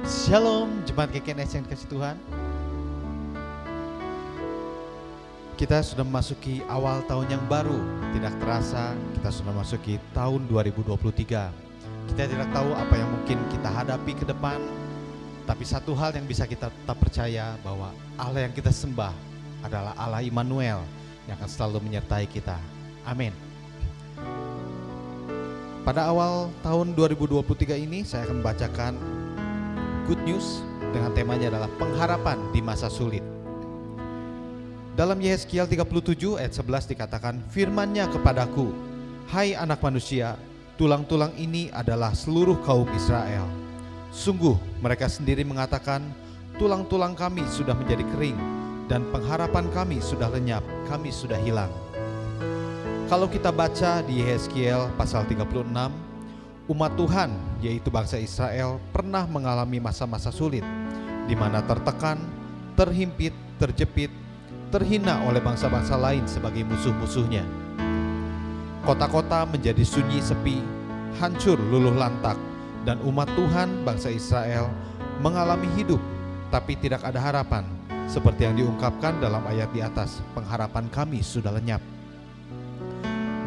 Shalom, jemaat GKNS yang dikasih Tuhan. Kita sudah memasuki awal tahun yang baru. Tidak terasa kita sudah memasuki tahun 2023. Kita tidak tahu apa yang mungkin kita hadapi ke depan, tapi satu hal yang bisa kita tetap percaya bahwa Allah yang kita sembah adalah Allah Immanuel yang akan selalu menyertai kita. Amin. Pada awal tahun 2023 ini saya akan membacakan Good News dengan temanya adalah pengharapan di masa sulit. Dalam Yehezkiel 37 ayat 11 dikatakan, firman-Nya kepadaku, hai anak manusia, tulang-tulang ini adalah seluruh kaum Israel. Sungguh mereka sendiri mengatakan, tulang-tulang kami sudah menjadi kering dan pengharapan kami sudah lenyap, kami sudah hilang. Kalau kita baca di Yehezkiel pasal 36, umat Tuhan, yaitu bangsa Israel, pernah mengalami masa-masa sulit, di mana tertekan, terhimpit, terjepit, terhina oleh bangsa-bangsa lain sebagai musuh-musuhnya. Kota-kota menjadi sunyi sepi, hancur luluh lantak, dan umat Tuhan, bangsa Israel, mengalami hidup, tapi tidak ada harapan, seperti yang diungkapkan dalam ayat di atas, pengharapan kami sudah lenyap.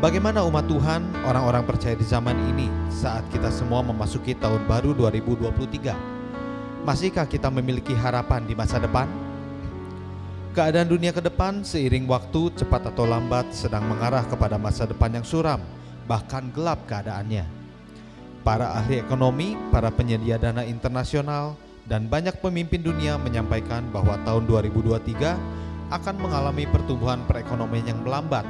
Bagaimana umat Tuhan, orang-orang percaya di zaman ini saat kita semua memasuki tahun baru 2023? Masihkah kita memiliki harapan di masa depan? Keadaan dunia ke depan seiring waktu cepat atau lambat sedang mengarah kepada masa depan yang suram, bahkan gelap keadaannya. Para ahli ekonomi, para penyedia dana internasional, dan banyak pemimpin dunia menyampaikan bahwa tahun 2023 akan mengalami pertumbuhan perekonomian yang melambat.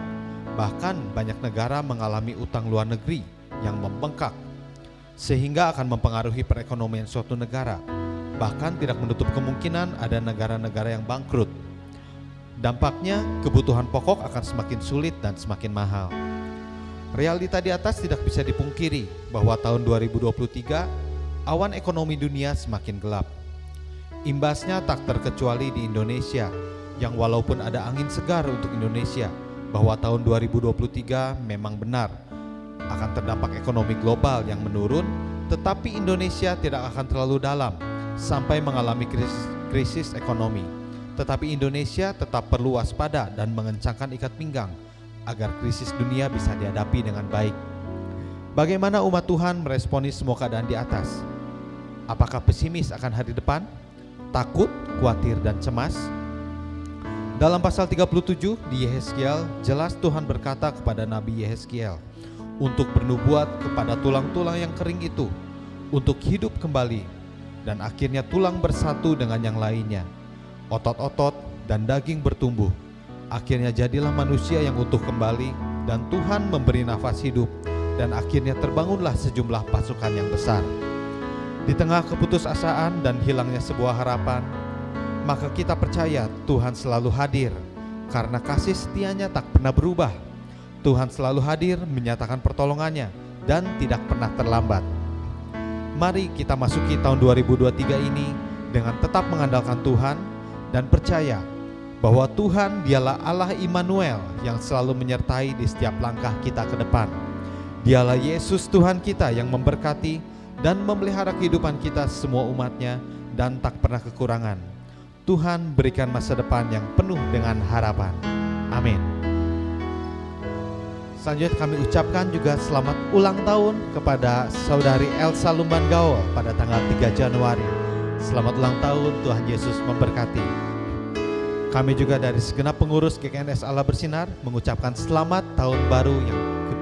Bahkan banyak negara mengalami utang luar negeri yang membengkak, sehingga akan mempengaruhi perekonomian suatu negara. Bahkan tidak menutup kemungkinan ada negara-negara yang bangkrut. Dampaknya kebutuhan pokok akan semakin sulit dan semakin mahal. Realita di atas tidak bisa dipungkiri bahwa tahun 2023 awan ekonomi dunia semakin gelap. Imbasnya tak terkecuali di Indonesia, yang walaupun ada angin segar untuk Indonesia, bahwa tahun 2023 memang benar akan terdampak ekonomi global yang menurun, tetapi Indonesia tidak akan terlalu dalam sampai mengalami krisis ekonomi. Tetapi Indonesia tetap perlu waspada dan mengencangkan ikat pinggang agar krisis dunia bisa dihadapi dengan baik. Bagaimana umat Tuhan meresponi semua keadaan di atas? Apakah pesimis akan hari depan? Takut, khawatir, dan cemas? Dalam pasal 37 di Yehezkiel, jelas Tuhan berkata kepada Nabi Yehezkiel untuk bernubuat kepada tulang-tulang yang kering itu, untuk hidup kembali, dan akhirnya tulang bersatu dengan yang lainnya. Otot-otot dan daging bertumbuh. Akhirnya jadilah manusia yang utuh kembali, dan Tuhan memberi nafas hidup, dan akhirnya terbangunlah sejumlah pasukan yang besar. Di tengah keputusasaan dan hilangnya sebuah harapan, maka kita percaya Tuhan selalu hadir, karena kasih setianya tak pernah berubah. Tuhan selalu hadir menyatakan pertolongannya dan tidak pernah terlambat. Mari kita masuki tahun 2023 ini dengan tetap mengandalkan Tuhan dan percaya bahwa Tuhan dialah Allah Immanuel yang selalu menyertai di setiap langkah kita ke depan. Dialah Yesus Tuhan kita yang memberkati dan memelihara kehidupan kita semua umatnya dan tak pernah kekurangan. Tuhan berikan masa depan yang penuh dengan harapan. Amin. Selanjutnya kami ucapkan juga selamat ulang tahun kepada saudari Elsa Lumban Gaul pada tanggal 3 Januari. Selamat ulang tahun, Tuhan Yesus memberkati. Kami juga dari segenap pengurus GKNS Allah Bersinar mengucapkan selamat tahun baru yang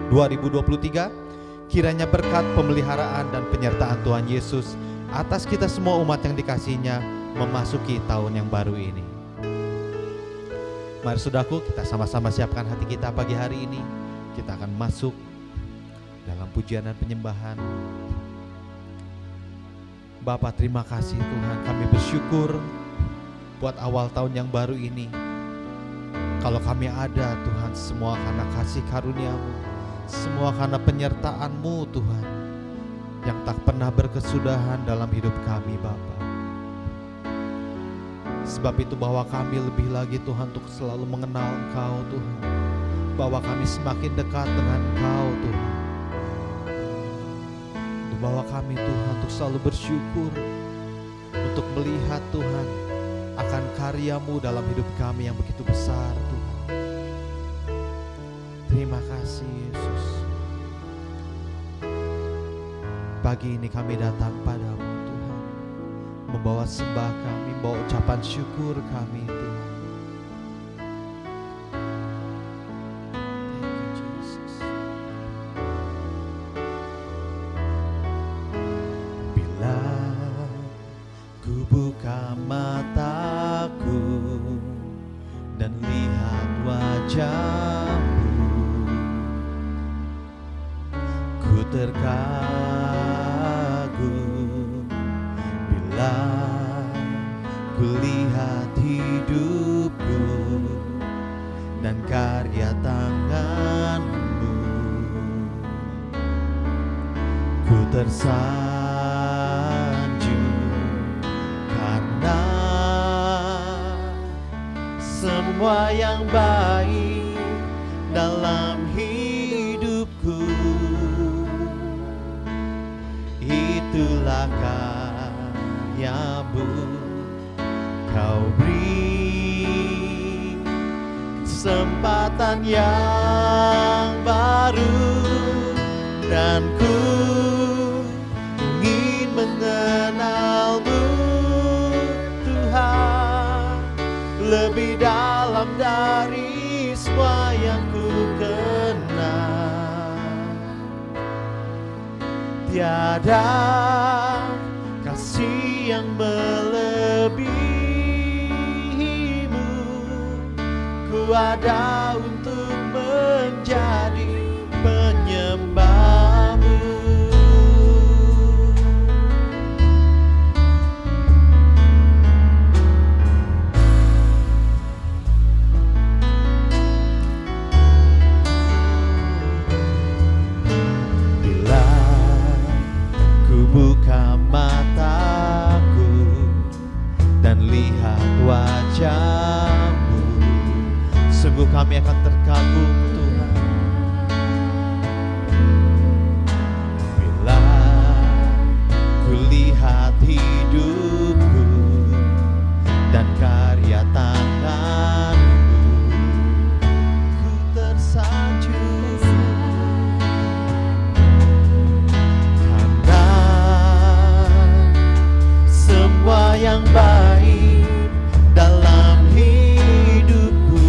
2023. Kiranya berkat pemeliharaan dan penyertaan Tuhan Yesus atas kita semua umat yang dikasihinya memasuki tahun yang baru ini. Mari saudaraku, kita sama-sama siapkan hati kita pagi hari ini. Kita akan masuk dalam pujian dan penyembahan. Bapa, terima kasih Tuhan, kami bersyukur buat awal tahun yang baru ini. Kalau kami ada Tuhan, semua karena kasih karunia-Mu, semua karena penyertaan-Mu Tuhan, yang tak pernah berkesudahan dalam hidup kami Bapa. Sebab itu bahwa kami lebih lagi Tuhan untuk selalu mengenal Engkau Tuhan, bahwa kami semakin dekat dengan Engkau Tuhan. Untuk bahwa kami Tuhan untuk selalu bersyukur untuk melihat Tuhan akan karya-Mu dalam hidup kami yang begitu besar Tuhan. Terima kasih Yesus. Pagi ini kami datang padamu Tuhan, membawa sembah kami, membawa ucapan syukur kami Tuhan. Thank you Jesus. Bila ku buka mataku dan lihat wajah-Mu, ku terkagum. Bila ku lihat hidupku dan karya tangan-Mu, ku tersanjung karena semua yang baik dalam hidupku itulah karya-Mu. Kau beri kesempatan yang baru dan ku ingin mengenal-Mu Tuhan lebih dalam dari semua yang ku kenal. Tiada kasih yang melebihi-Mu. Ku ada untuk menjadi penyembah-Mu. Bila ku buka mataku dan lihat wajah-Mu, sungguh kami akan terkagum Tuhan. Bila ku lihat hidupku dan karya tangan-Mu, ku tersanjung karena semua yang baik dalam hidupku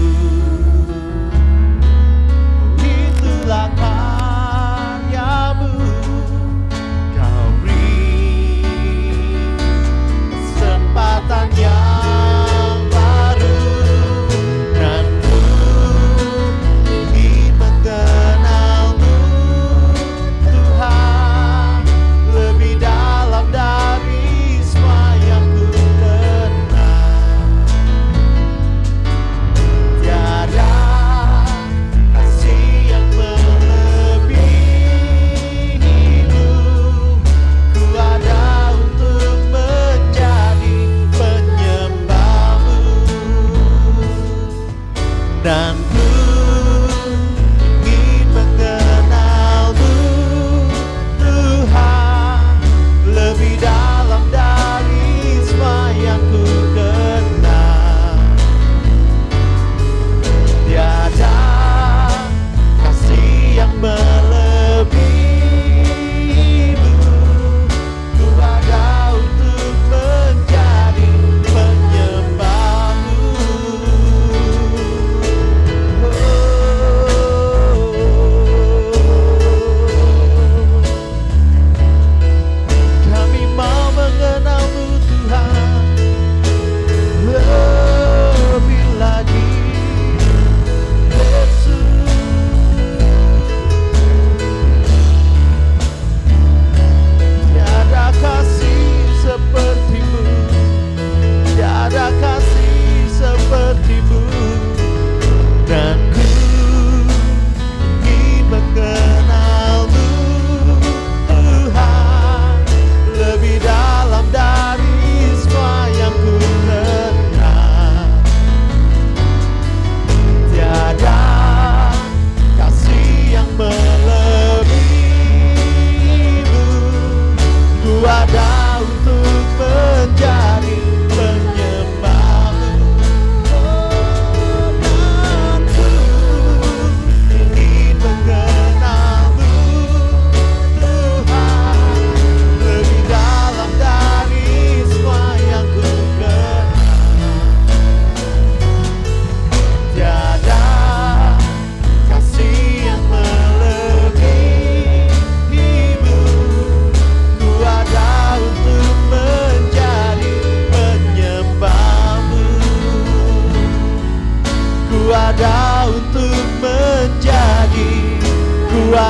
itulah karya-Mu. Kau beri kesempatan yang baru dan ku ingin mengenal-Mu Tuhan lebih dalam dari semua yang ku kenal.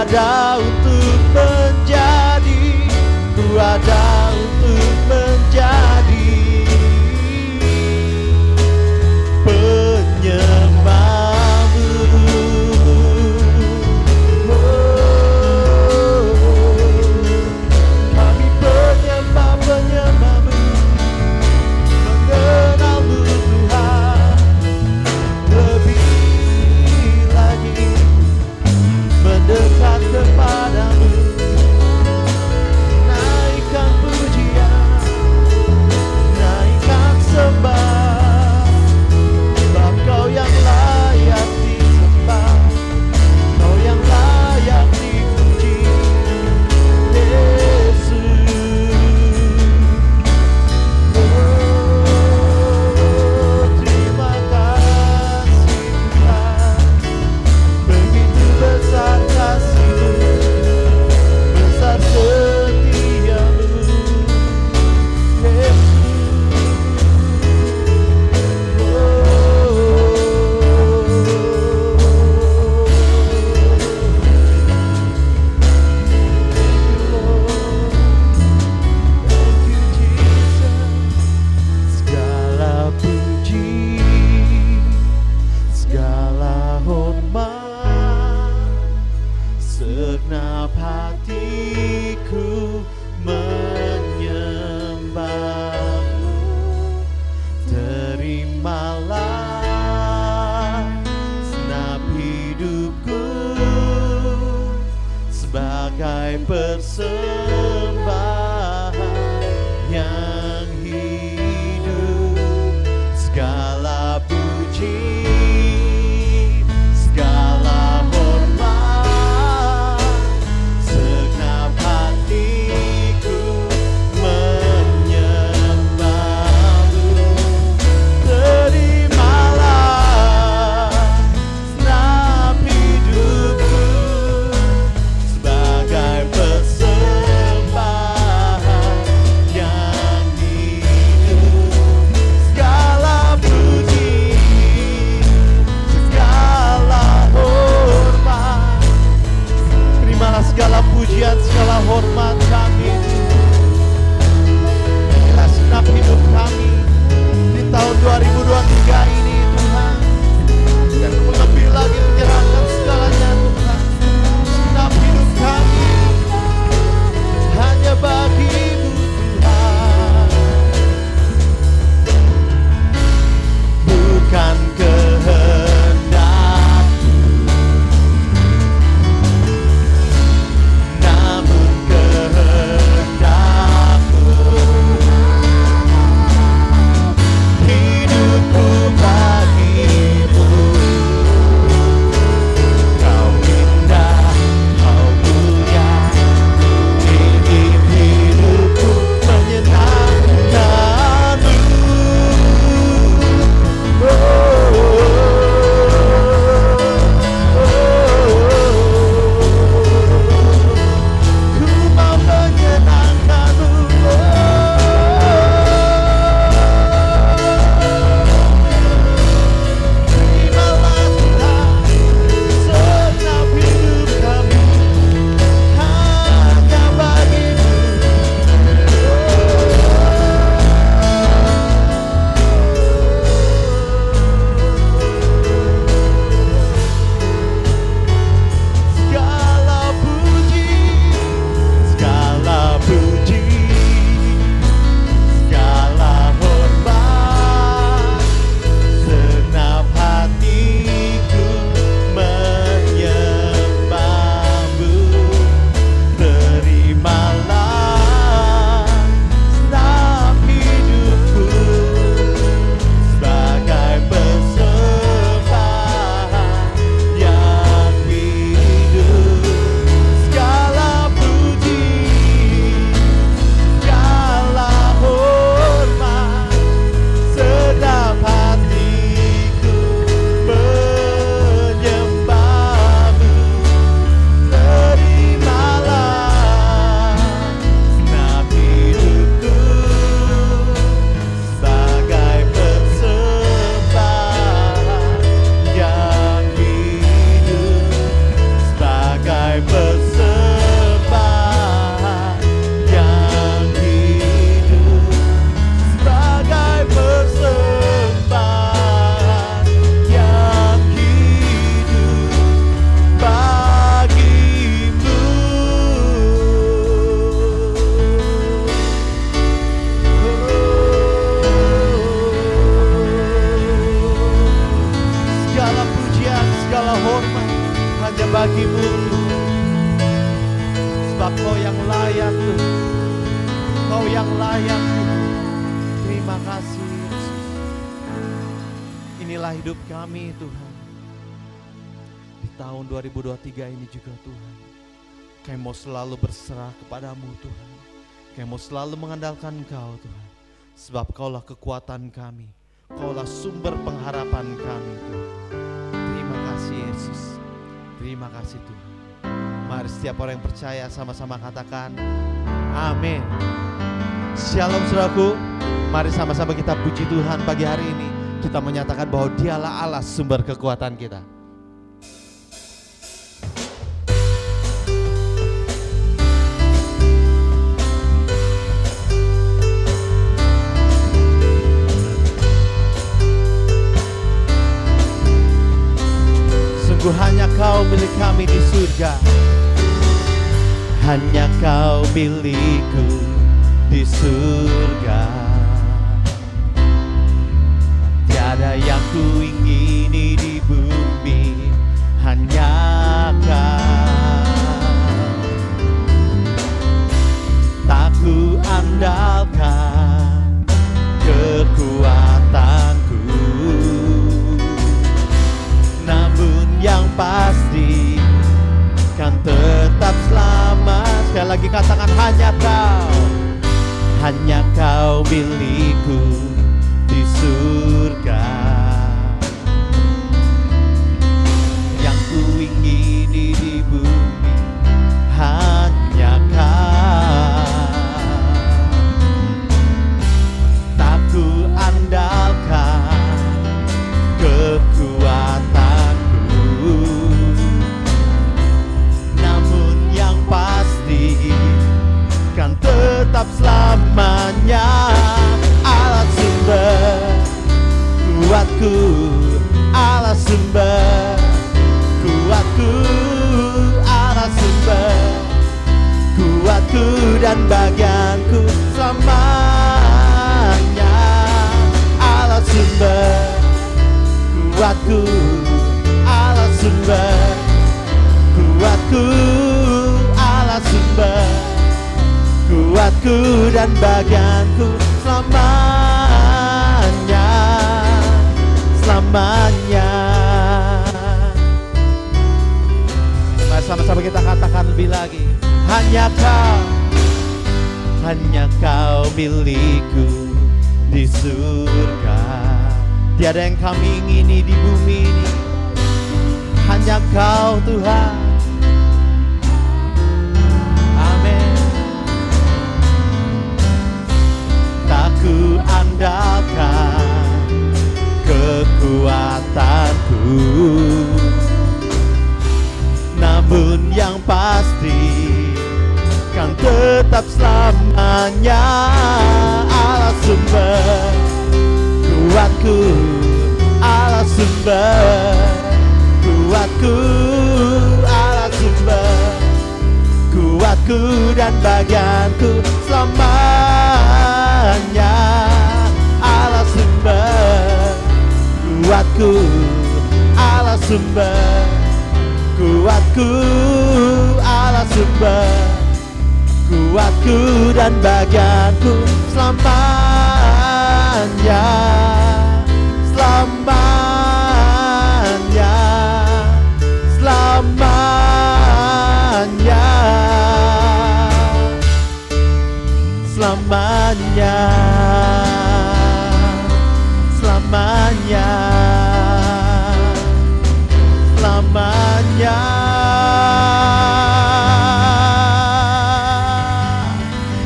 ada untuk menjadi, ku ada untuk menjadi penyembah-Mu. Kami penyembah-penyembah-Mu, mengenal-Mu Tuhan lebih lagi, mendekat kepadamu, naikkan pujian, naikkan sembah, sebab Kau yang layak disembah, Kau yang layak dipuji, Yesus. Terima kasih Tuhan, begitu besar kasih-Mu, besar setia-Mu, Yesus. Thank you Jesus. Segala puji, segala hormat, segenap hatiku menyembah-Mu. Terimalah segenap hidupku sebagai persembahan yang hidup. Segala puji, segala hormat, segenap hatiku menyembah-Mu. Terimalah segenap hidupku sebagai persembahan kasih Yesus. Inilah hidup kami Tuhan. Di tahun 2023 ini juga Tuhan, kami mau selalu berserah kepadamu Tuhan. Kami mau selalu mengandalkan Engkau Tuhan. Sebab Kaulah kekuatan kami, Kaulah sumber pengharapan kami Tuhan. Terima kasih Yesus. Terima kasih Tuhan. Mari setiap orang yang percaya sama-sama katakan amin. Shalom saudaraku. Mari sama-sama kita puji Tuhan pagi hari ini. Kita menyatakan bahwa Dialah Allah sumber kekuatan kita. Sungguh hanya Kau milik kami di surga. Hanya Kau milikku di surga. Tiada yang ku ingini di bumi, hanya Kau. Tak ku andalkan kekuatanku, namun yang pasti kan tetap selamat. Sekali lagi katakan hanya Kau. Hanya Kau milikku di surga. Yang ku ingini di bumi hanya Kau. Tak ku andalkan kekuatanku, namun yang pasti kan tetap selamanya. Allah sumber kuatku, Allah sumber kuatku, Allah sumber kuatku dan bagianku selamanya. Allah sumber kuatku, Allah sumber kuatku, Allah sumber kuatku dan bagianku selamanya, selamanya. Mari sama-sama kita katakan lebih lagi. Hanya Kau milikku di surga. Tiada yang kami ingini di bumi ini, hanya Kau Tuhan. Ku andalkan kekuatanku, namun yang pasti kan tetap selamanya. Allah sumber kuatku, Allah sumber kuatku, Allah sumber kuatku dan bagianku selamanya. Allah sumber kuatku, Allah sumber kuatku, Allah sumber kuatku dan bagianku selamanya, selamanya, selamanya, selamanya, selamanya, selamanya.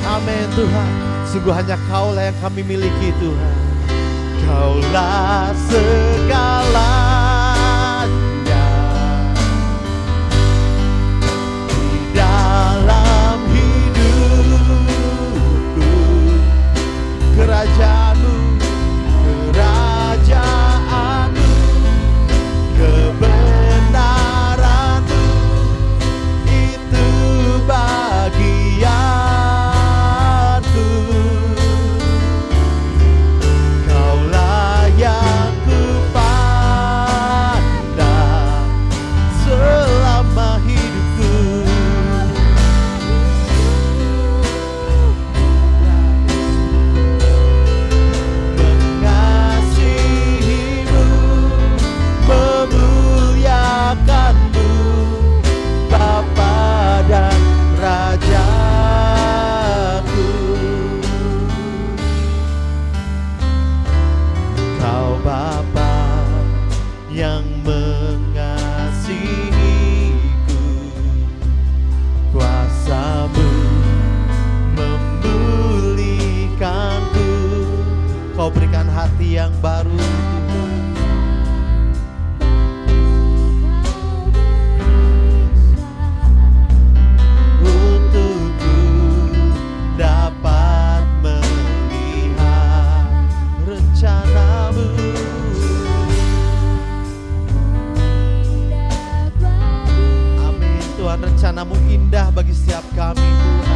Amin Tuhan. Sungguh hanya Kaulah yang kami miliki Tuhan. Kaulah segalanya di dalam hidupku. Kerajaanmu, kerajaanmu, kebenaranmu, itu bagianku. Kaulah yang kupandang selama hidupku. Kau berikan hati yang baru Tuhan. Untukku dapat melihat rencanamu. Amin Tuhan, rencanamu indah bagi setiap kami Tuhan.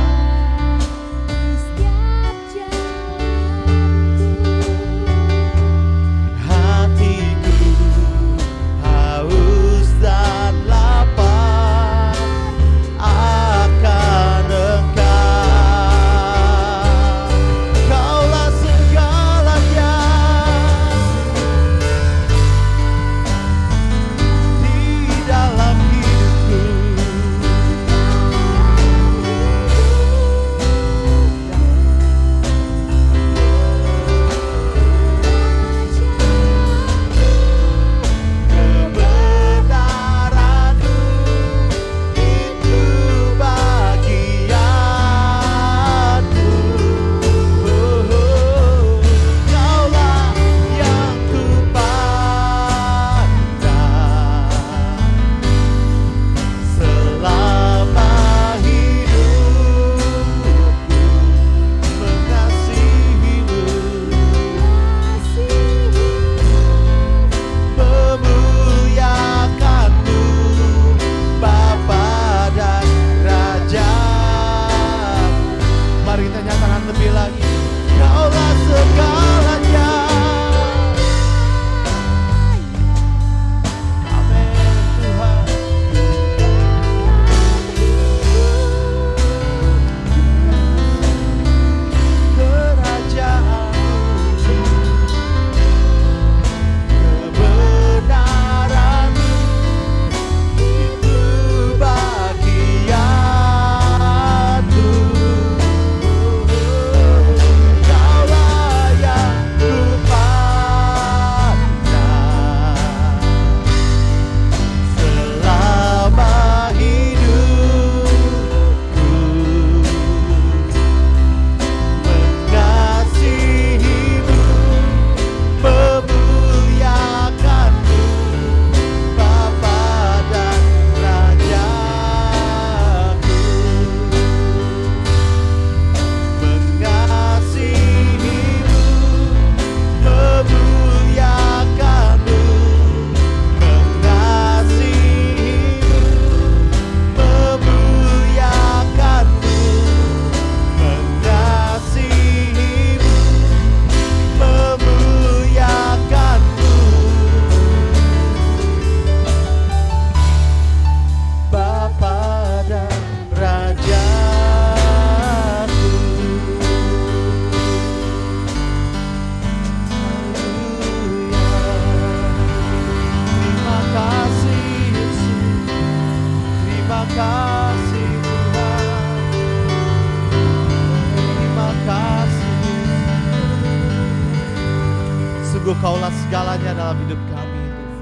Kaulah segalanya dalam hidup kami Tuhan.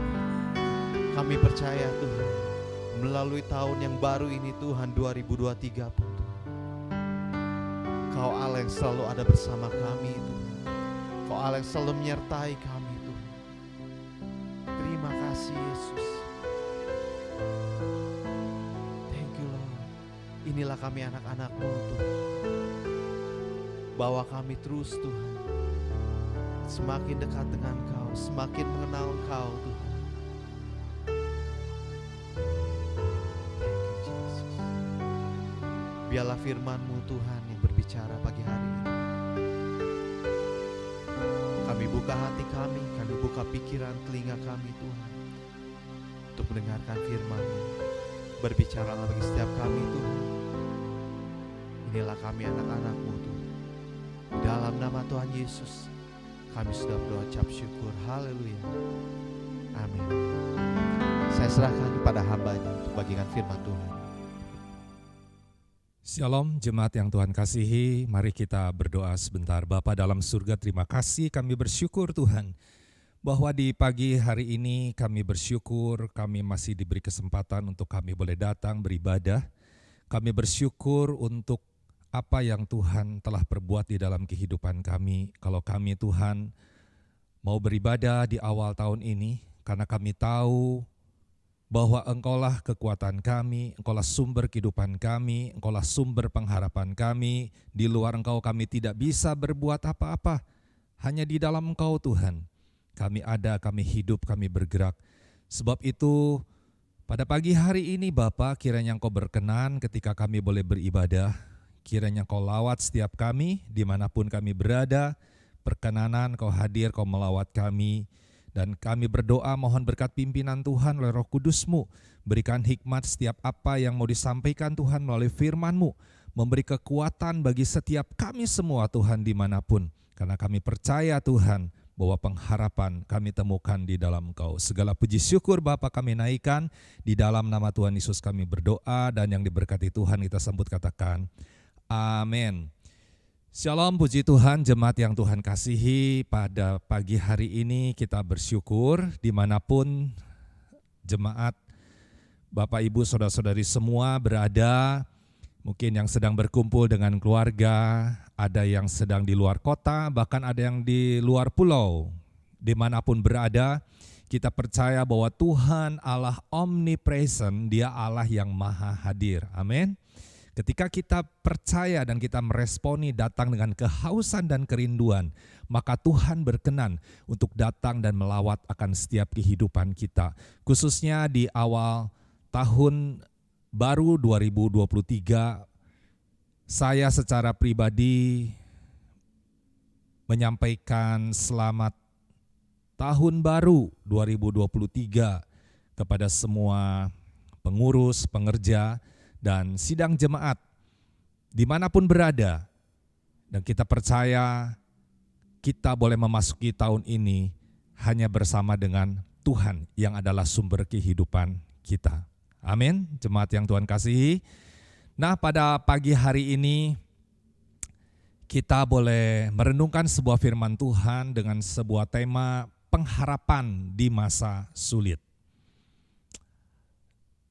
Kami percaya Tuhan, melalui tahun yang baru ini Tuhan 2023 pun Tuhan, Kau Allah yang selalu ada bersama kami Tuhan. Kau Allah yang selalu menyertai kami Tuhan. Terima kasih Yesus. Thank you Lord. Inilah kami anak-anak-Mu Tuhan. Bawa kami terus Tuhan, semakin dekat dengan Kau, semakin mengenal Kau Tuhan. Thank you Jesus. Biarlah firman-Mu Tuhan yang berbicara pagi hari ini. Kami buka hati kami buka pikiran telinga kami Tuhan, untuk mendengarkan firman-Mu. Berbicaralah bagi setiap kami Tuhan. Inilah kami anak-anak-Mu Tuhan. Di dalam nama Tuhan Yesus kami sudah berdoa ucap syukur. Haleluya. Amin. Saya serahkan kepada hamba-Nya untuk bagikan firman Tuhan. Shalom jemaat yang Tuhan kasihi, mari kita berdoa sebentar. Bapa dalam surga, terima kasih, kami bersyukur Tuhan bahwa di pagi hari ini kami bersyukur kami masih diberi kesempatan untuk kami boleh datang beribadah. Kami bersyukur untuk apa yang Tuhan telah perbuat di dalam kehidupan kami. Kalau kami Tuhan mau beribadah di awal tahun ini, karena kami tahu bahwa Engkaulah kekuatan kami, Engkaulah sumber kehidupan kami, Engkaulah sumber pengharapan kami. Di luar Engkau kami tidak bisa berbuat apa-apa, hanya di dalam Engkau Tuhan. Kami ada, kami hidup, kami bergerak. Sebab itu pada pagi hari ini Bapa, kiranya Engkau berkenan ketika kami boleh beribadah. Kiranya Engkau lawat setiap kami dimanapun kami berada. Perkenanan Kau hadir, Kau melawat kami. Dan kami berdoa mohon berkat pimpinan Tuhan oleh Roh Kudus-Mu. Berikan hikmat setiap apa yang mau disampaikan Tuhan melalui firman-Mu. Memberi kekuatan bagi setiap kami semua Tuhan dimanapun. Karena kami percaya Tuhan bahwa pengharapan kami temukan di dalam Engkau. Segala puji syukur Bapa kami naikkan. Di dalam nama Tuhan Yesus kami berdoa, dan yang diberkati Tuhan kita sambut katakan amin. Shalom, puji Tuhan, jemaat yang Tuhan kasihi. Pada pagi hari ini kita bersyukur dimanapun jemaat, Bapak Ibu Saudara-saudari semua berada. Mungkin yang sedang berkumpul dengan keluarga, ada yang sedang di luar kota, bahkan ada yang di luar pulau. Dimanapun berada, kita percaya bahwa Tuhan Allah omnipresent, Dia Allah yang maha hadir. Amin. Ketika kita percaya dan kita meresponi datang dengan kehausan dan kerinduan, maka Tuhan berkenan untuk datang dan melawat akan setiap kehidupan kita. Khususnya di awal tahun baru 2023, saya secara pribadi menyampaikan selamat tahun baru 2023 kepada semua pengurus, pengerja, dan sidang jemaat dimanapun berada. Dan kita percaya kita boleh memasuki tahun ini hanya bersama dengan Tuhan yang adalah sumber kehidupan kita. Amin, jemaat yang Tuhan kasihi. Nah, pada pagi hari ini kita boleh merenungkan sebuah firman Tuhan dengan sebuah tema pengharapan di masa sulit.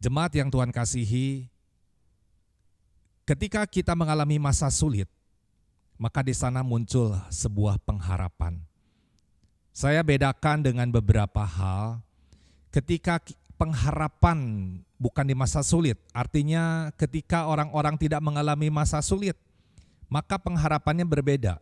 Jemaat yang Tuhan kasihi, ketika kita mengalami masa sulit, maka di sana muncul sebuah pengharapan. Saya bedakan dengan beberapa hal. Ketika pengharapan bukan di masa sulit, artinya ketika orang-orang tidak mengalami masa sulit, maka pengharapannya berbeda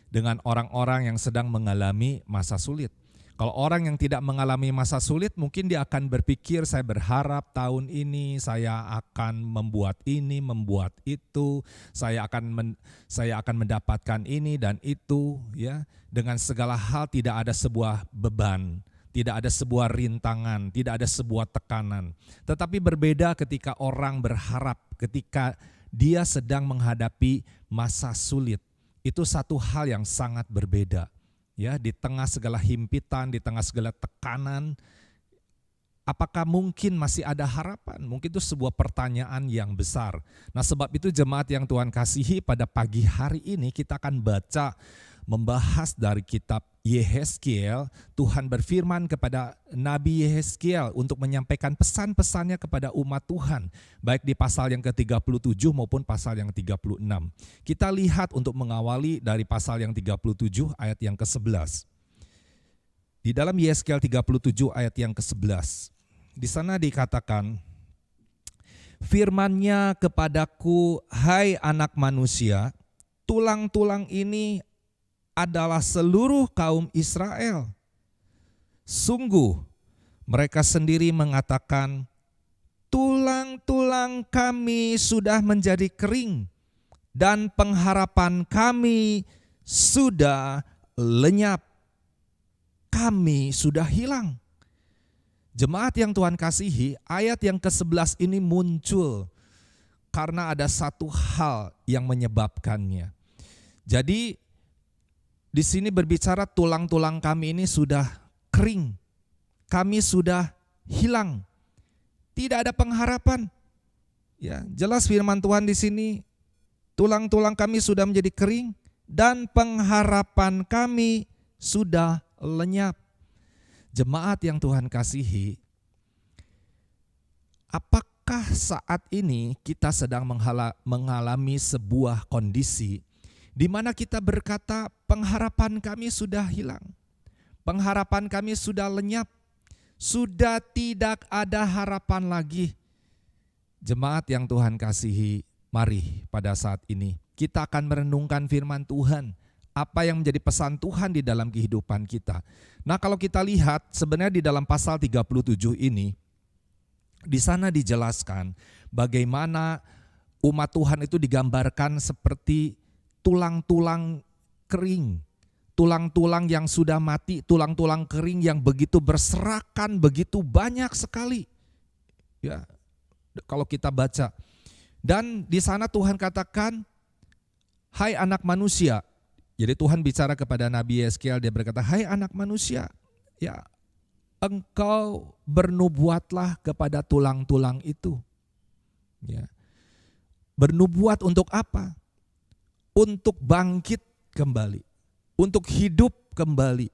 dengan orang-orang yang sedang mengalami masa sulit. Kalau orang yang tidak mengalami masa sulit, mungkin dia akan berpikir, saya berharap tahun ini saya akan membuat ini, membuat itu, saya akan mendapatkan ini dan itu, ya. Dengan segala hal tidak ada sebuah beban, tidak ada sebuah rintangan, tidak ada sebuah tekanan. Tetapi berbeda ketika orang berharap, ketika dia sedang menghadapi masa sulit. Itu satu hal yang sangat berbeda. Ya, di tengah segala himpitan, di tengah segala tekanan, apakah mungkin masih ada harapan? Mungkin itu sebuah pertanyaan yang besar. Nah, sebab itu jemaat yang Tuhan kasihi, pada pagi hari ini kita akan membahas dari kitab Yehezkiel. Tuhan berfirman kepada Nabi Yehezkiel untuk menyampaikan pesan-pesannya kepada umat Tuhan, baik di pasal yang ke-37 maupun pasal yang 36. Kita lihat untuk mengawali dari pasal yang 37 ayat yang ke-11. Di dalam Yehezkiel 37 ayat yang ke-11, di sana dikatakan, firman-Nya kepadaku, hai anak manusia, tulang-tulang ini adalah seluruh kaum Israel. Sungguh mereka sendiri mengatakan, tulang-tulang kami sudah menjadi kering dan pengharapan kami sudah lenyap. Kami sudah hilang. Jemaat yang Tuhan kasihi, ayat yang ke-11 ini muncul karena ada satu hal yang menyebabkannya. Jadi di sini berbicara tulang-tulang kami ini sudah kering, kami sudah hilang, tidak ada pengharapan. Ya, jelas firman Tuhan di sini, tulang-tulang kami sudah menjadi kering dan pengharapan kami sudah lenyap. Jemaat yang Tuhan kasihi, apakah apakah saat ini kita sedang mengalami sebuah kondisi di mana kita berkata pengharapan kami sudah hilang, pengharapan kami sudah lenyap, sudah tidak ada harapan lagi. Jemaat yang Tuhan kasihi, mari pada saat ini kita akan merenungkan firman Tuhan, apa yang menjadi pesan Tuhan di dalam kehidupan kita. Nah, kalau kita lihat sebenarnya di dalam pasal 37 ini, di sana dijelaskan bagaimana umat Tuhan itu digambarkan seperti tulang-tulang kering, tulang-tulang yang sudah mati, tulang-tulang kering yang begitu berserakan, begitu banyak sekali. Ya, kalau kita baca. Dan di sana Tuhan katakan, hai anak manusia. Jadi Tuhan bicara kepada Nabi Yeskiel, dia berkata, hai anak manusia, ya engkau bernubuatlah kepada tulang-tulang itu. Ya. Bernubuat untuk apa? Untuk bangkit kembali, untuk hidup kembali.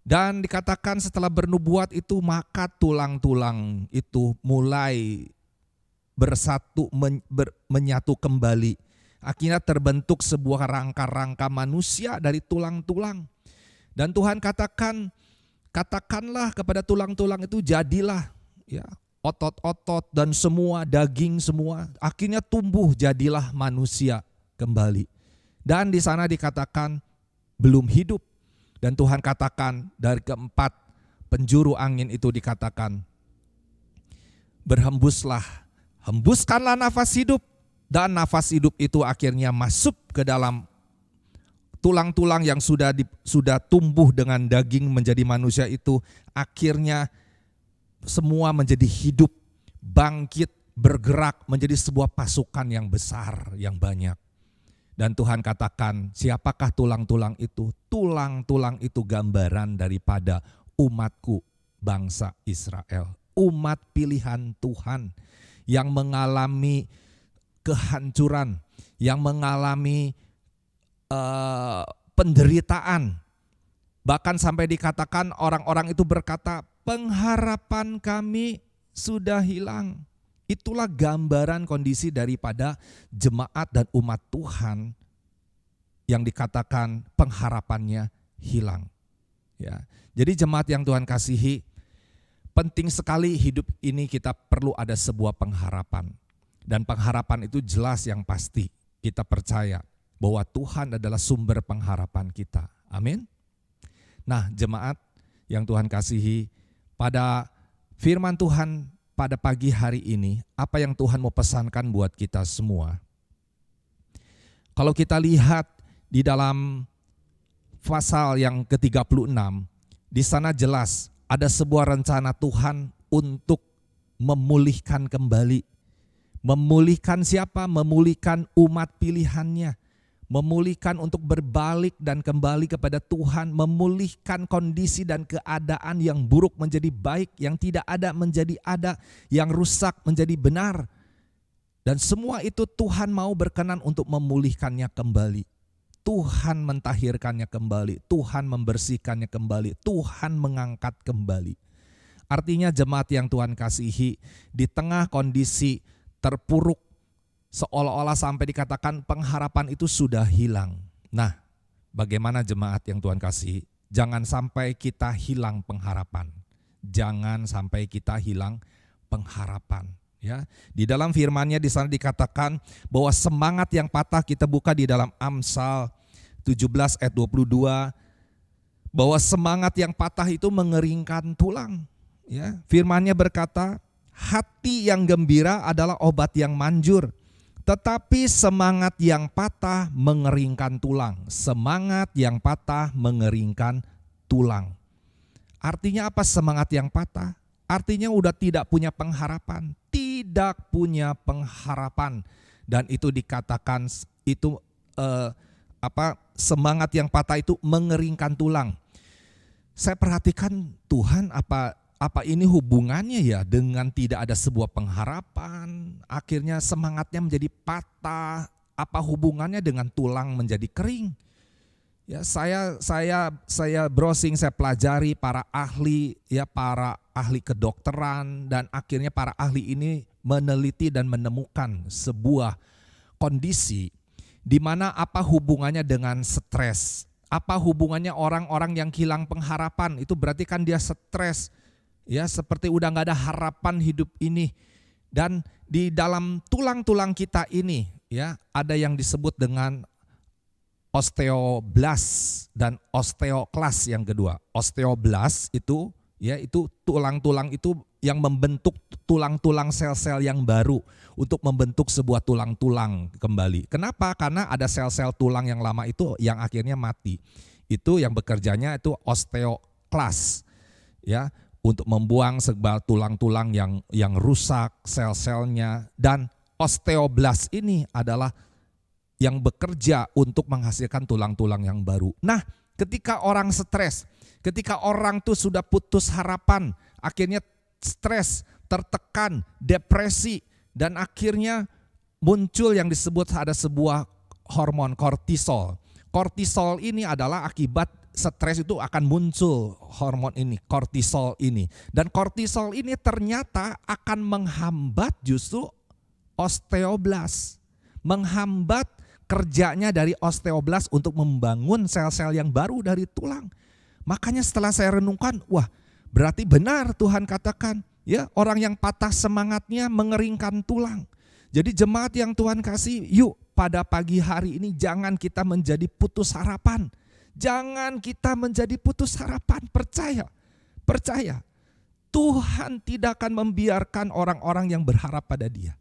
Dan dikatakan setelah bernubuat itu maka tulang-tulang itu mulai bersatu, menyatu kembali. Akhirnya terbentuk sebuah rangka-rangka manusia dari tulang-tulang. Dan Tuhan katakanlah kepada tulang-tulang itu jadilah, ya, otot-otot dan semua daging semua. Akhirnya tumbuh jadilah manusia kembali. Dan di sana dikatakan belum hidup. Dan Tuhan katakan dari keempat penjuru angin itu dikatakan berhembuslah, hembuskanlah nafas hidup. Dan nafas hidup itu akhirnya masuk ke dalam tulang-tulang yang sudah tumbuh dengan daging menjadi manusia itu. Akhirnya semua menjadi hidup, bangkit, bergerak menjadi sebuah pasukan yang besar, yang banyak. Dan Tuhan katakan, siapakah tulang-tulang itu? Tulang-tulang itu gambaran daripada umatku, bangsa Israel. Umat pilihan Tuhan yang mengalami kehancuran, yang mengalami penderitaan. Bahkan sampai dikatakan orang-orang itu berkata, pengharapan kami sudah hilang. Itulah gambaran kondisi daripada jemaat dan umat Tuhan yang dikatakan pengharapannya hilang. Ya. Jadi jemaat yang Tuhan kasihi, penting sekali hidup ini kita perlu ada sebuah pengharapan. Dan pengharapan itu jelas yang pasti. Kita percaya bahwa Tuhan adalah sumber pengharapan kita. Amin. Nah, jemaat yang Tuhan kasihi, pada firman Tuhan pada pagi hari ini, apa yang Tuhan mau pesankan buat kita semua? Kalau kita lihat di dalam pasal yang ke-36, di sana jelas ada sebuah rencana Tuhan untuk memulihkan kembali. Memulihkan siapa? Memulihkan umat pilihannya. Memulihkan untuk berbalik dan kembali kepada Tuhan, memulihkan kondisi dan keadaan yang buruk menjadi baik, yang tidak ada menjadi ada, yang rusak menjadi benar. Dan semua itu Tuhan mau berkenan untuk memulihkannya kembali. Tuhan mentahirkannya kembali, Tuhan membersihkannya kembali, Tuhan mengangkat kembali. Artinya jemaat yang Tuhan kasihi, di tengah kondisi terpuruk, seolah-olah sampai dikatakan pengharapan itu sudah hilang. Nah, bagaimana jemaat yang Tuhan kasih? Jangan sampai kita hilang pengharapan. Jangan sampai kita hilang pengharapan. Ya, di dalam firman-Nya di sana dikatakan bahwa semangat yang patah, kita buka di dalam Amsal 17 ayat 22, bahwa semangat yang patah itu mengeringkan tulang. Ya, firman-Nya berkata, hati yang gembira adalah obat yang manjur. Tetapi semangat yang patah mengeringkan tulang. Semangat yang patah mengeringkan tulang. Artinya apa semangat yang patah? Artinya udah tidak punya pengharapan. Tidak punya pengharapan. Dan itu dikatakan itu semangat yang patah itu mengeringkan tulang. Saya perhatikan Tuhan apa ini hubungannya ya dengan tidak ada sebuah pengharapan, akhirnya semangatnya menjadi patah, apa hubungannya dengan tulang menjadi kering? Ya, saya browsing, saya pelajari para ahli, ya para ahli kedokteran, dan akhirnya para ahli ini meneliti dan menemukan sebuah kondisi di mana apa hubungannya dengan stres. Apa hubungannya orang-orang yang hilang pengharapan, itu berarti kan dia stres. Ya, seperti udah gak ada harapan hidup ini. Dan di dalam tulang-tulang kita ini, ya, ada yang disebut dengan osteoblast dan osteoklas yang kedua. Osteoblast itu, ya, itu tulang-tulang itu yang membentuk tulang-tulang sel-sel yang baru untuk membentuk sebuah tulang-tulang kembali. Kenapa? Karena ada sel-sel tulang yang lama itu yang akhirnya mati. Itu yang bekerjanya itu osteoklas, ya, untuk membuang sebuah tulang-tulang yang rusak sel-selnya. Dan osteoblast ini adalah yang bekerja untuk menghasilkan tulang-tulang yang baru. Nah, ketika orang stres, ketika orang tuh sudah putus harapan, akhirnya stres, tertekan, depresi, dan akhirnya muncul yang disebut ada sebuah hormon kortisol. Kortisol ini adalah akibat stres itu akan muncul hormon ini, kortisol ini. Dan kortisol ini ternyata akan menghambat justru osteoblast, menghambat kerjanya dari osteoblast untuk membangun sel-sel yang baru dari tulang. Makanya setelah saya renungkan, wah, berarti benar Tuhan katakan, ya, orang yang patah semangatnya mengeringkan tulang. Jadi jemaat yang Tuhan kasih, yuk pada pagi hari ini jangan kita menjadi putus harapan. Jangan kita menjadi putus harapan, percaya. Tuhan tidak akan membiarkan orang-orang yang berharap pada Dia.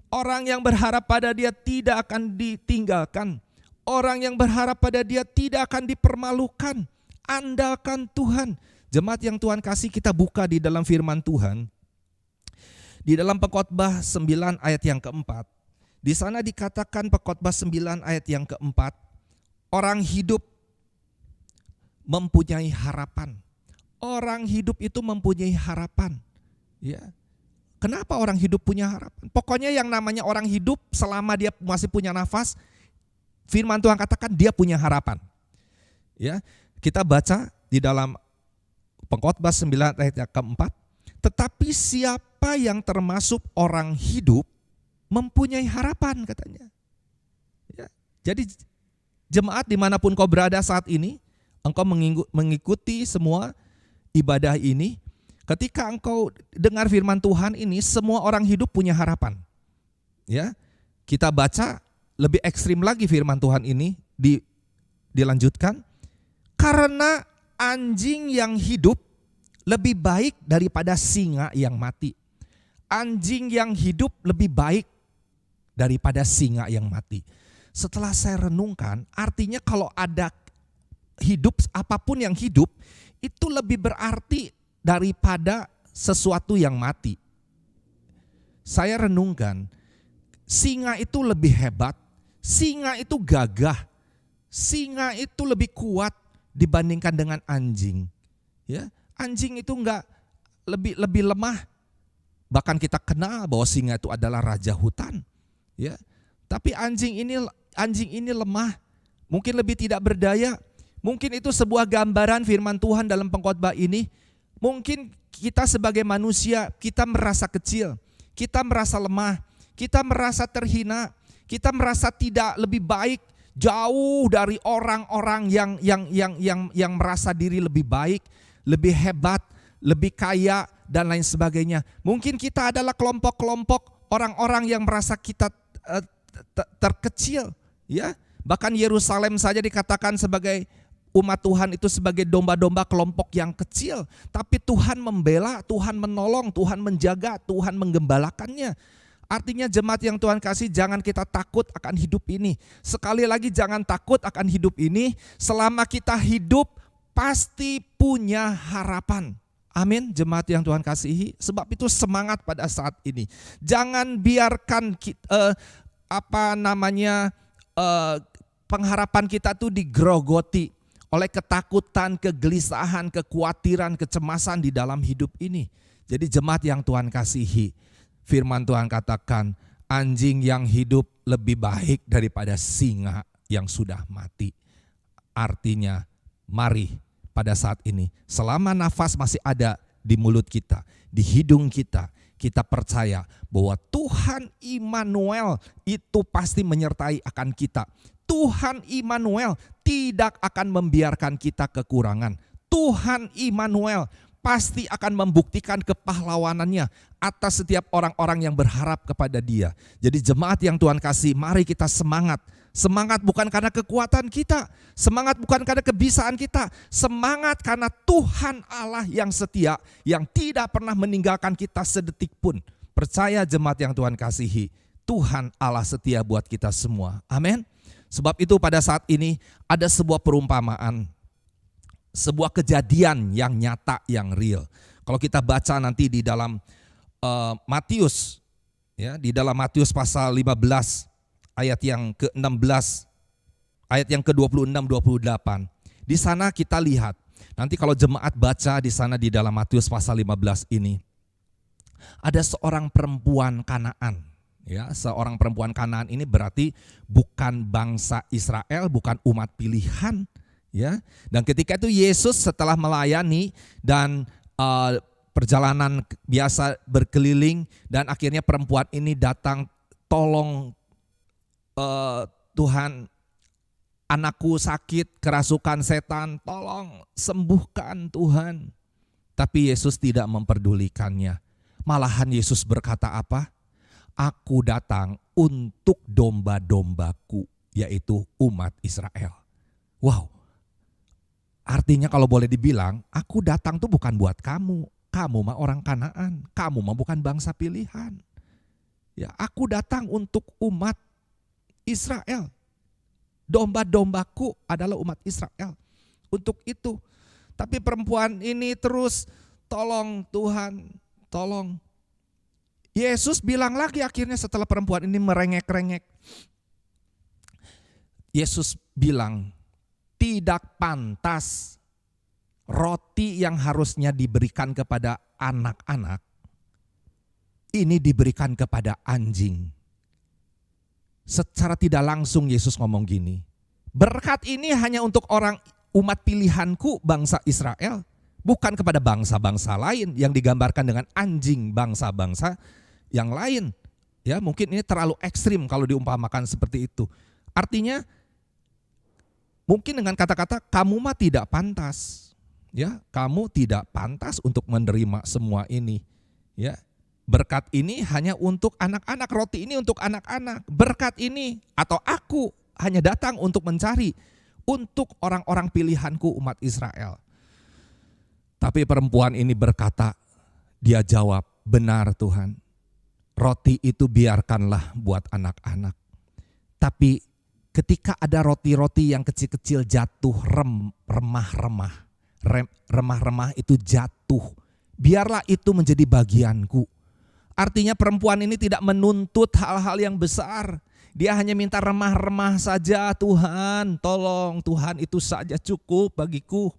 Orang yang berharap pada Dia tidak akan ditinggalkan. Orang yang berharap pada Dia tidak akan dipermalukan. Andalkan Tuhan. Jemaat yang Tuhan kasih, kita buka di dalam firman Tuhan. Di dalam Pengkhotbah 9 ayat yang keempat. Di sana dikatakan Pengkhotbah 9 ayat yang keempat. Orang hidup mempunyai harapan. Orang hidup itu mempunyai harapan. Ya. Kenapa orang hidup punya harapan? Pokoknya yang namanya orang hidup selama dia masih punya nafas, firman Tuhan katakan dia punya harapan. Ya, kita baca di dalam Pengkhotbah 9 ayat yang keempat, tetapi siapa yang termasuk orang hidup mempunyai harapan, katanya. Ya, jadi jemaat dimanapun kau berada saat ini, engkau mengikuti semua ibadah ini. Ketika engkau dengar firman Tuhan ini, semua orang hidup punya harapan. Ya, kita baca lebih ekstrim lagi firman Tuhan ini dilanjutkan. Karena anjing yang hidup lebih baik daripada singa yang mati. Anjing yang hidup lebih baik daripada singa yang mati. Setelah saya renungkan, artinya kalau ada hidup, apapun yang hidup, itu lebih berarti daripada sesuatu yang mati. Saya renungkan, singa itu lebih hebat, singa itu gagah, singa itu lebih kuat dibandingkan dengan anjing. Ya, anjing itu enggak lebih lemah. Bahkan kita kenal bahwa singa itu adalah raja hutan. Ya, tapi anjing ini lemah, mungkin lebih tidak berdaya. Mungkin itu sebuah gambaran firman Tuhan dalam pengkhotbah ini. Mungkin kita sebagai manusia, kita merasa kecil, kita merasa lemah, kita merasa terhina, kita merasa tidak lebih baik, jauh dari orang-orang yang merasa diri lebih baik, lebih hebat, lebih kaya, dan lain sebagainya. Mungkin kita adalah kelompok-kelompok orang-orang yang merasa kita terkecil, ya. Bahkan Yerusalem saja dikatakan sebagai umat Tuhan itu sebagai domba-domba kelompok yang kecil. Tapi Tuhan membela, Tuhan menolong, Tuhan menjaga, Tuhan menggembalakannya. Artinya jemaat yang Tuhan kasih, jangan kita takut akan hidup ini. Sekali lagi jangan takut akan hidup ini. Selama kita hidup pasti punya harapan. Amin, jemaat yang Tuhan kasihi. Sebab itu semangat pada saat ini. Jangan biarkan pengharapan kita tuh digerogoti oleh ketakutan, kegelisahan, kekhawatiran, kecemasan di dalam hidup ini. Jadi jemaat yang Tuhan kasihi, firman Tuhan katakan, anjing yang hidup lebih baik daripada singa yang sudah mati. Artinya, mari pada saat ini, selama nafas masih ada di mulut kita, di hidung kita, kita percaya bahwa Tuhan Immanuel itu pasti menyertai akan kita. Tuhan Immanuel tidak akan membiarkan kita kekurangan. Tuhan Immanuel pasti akan membuktikan kepahlawanannya atas setiap orang-orang yang berharap kepada Dia. Jadi jemaat yang Tuhan kasih, mari kita semangat. Semangat bukan karena kekuatan kita, semangat bukan karena kebisaan kita, semangat karena Tuhan Allah yang setia, yang tidak pernah meninggalkan kita sedetik pun. Percaya jemaat yang Tuhan kasihi, Tuhan Allah setia buat kita semua. Amin. Sebab itu pada saat ini ada sebuah perumpamaan, sebuah kejadian yang nyata, yang real. Kalau kita baca nanti di dalam Matius, ya, di dalam Matius pasal 15 ayat yang ke-16, ayat yang ke-26-28. Di sana kita lihat, nanti kalau jemaat baca di sana di dalam Matius pasal 15 ini, ada seorang perempuan Kanaan. Ya, seorang perempuan Kanaan ini berarti bukan bangsa Israel, bukan umat pilihan. Ya, dan ketika itu Yesus setelah melayani dan perjalanan biasa berkeliling, dan akhirnya perempuan ini datang, tolong Tuhan, anakku sakit kerasukan setan, tolong sembuhkan Tuhan. Tapi Yesus tidak memperdulikannya. Malahan Yesus berkata apa? Aku datang untuk domba-dombaku, yaitu umat Israel. Wow. Artinya kalau boleh dibilang, aku datang tuh bukan buat kamu. Kamu mah orang Kanaan, kamu mah bukan bangsa pilihan. Ya, aku datang untuk umat Israel. Domba-dombaku adalah umat Israel. Untuk itu. Tapi perempuan ini terus, tolong Tuhan, tolong. Yesus bilang lagi akhirnya setelah perempuan ini merengek-rengek. Yesus bilang, tidak pantas roti yang harusnya diberikan kepada anak-anak, ini diberikan kepada anjing. Secara tidak langsung Yesus ngomong gini, berkat ini hanya untuk orang umat pilihanku bangsa Israel, bukan kepada bangsa-bangsa lain yang digambarkan dengan anjing bangsa-bangsa yang lain. Ya, mungkin ini terlalu ekstrim kalau diumpamakan seperti itu. Artinya mungkin dengan kata-kata kamu mah tidak pantas. Ya, kamu tidak pantas untuk menerima semua ini. Ya, berkat ini hanya untuk anak-anak, roti ini untuk anak-anak. Berkat ini atau aku hanya datang untuk mencari untuk orang-orang pilihanku umat Israel. Tapi perempuan ini berkata, dia jawab, benar Tuhan, roti itu biarkanlah buat anak-anak. Tapi ketika ada roti-roti yang kecil-kecil jatuh, remah-remah itu jatuh, biarlah itu menjadi bagianku. Artinya perempuan ini tidak menuntut hal-hal yang besar. Dia hanya minta remah-remah saja, Tuhan tolong, Tuhan itu saja cukup bagiku.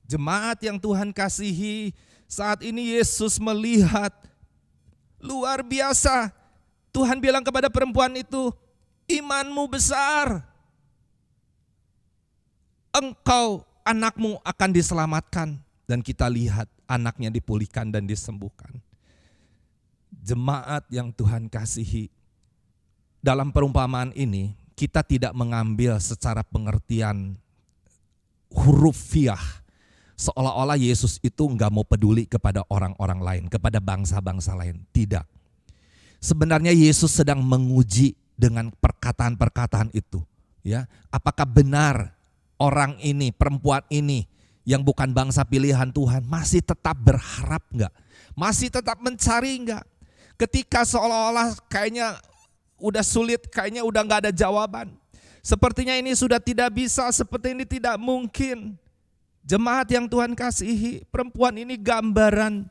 Jemaat yang Tuhan kasihi, saat ini Yesus melihat luar biasa. Tuhan bilang kepada perempuan itu, imanmu besar. Engkau, anakmu akan diselamatkan. Dan kita lihat anaknya dipulihkan dan disembuhkan. Jemaat yang Tuhan kasihi, dalam perumpamaan ini kita tidak mengambil secara pengertian hurufiah, seolah-olah Yesus itu enggak mau peduli kepada orang-orang lain, kepada bangsa-bangsa lain. Tidak. Sebenarnya Yesus sedang menguji dengan perkataan-perkataan itu. Ya, apakah benar orang ini, perempuan ini yang bukan bangsa pilihan Tuhan masih tetap berharap enggak? Masih tetap mencari enggak? Ketika seolah-olah kayaknya udah sulit, kayaknya udah enggak ada jawaban. Sepertinya ini sudah tidak bisa, seperti ini tidak mungkin. Jemaat yang Tuhan kasihi, perempuan ini gambaran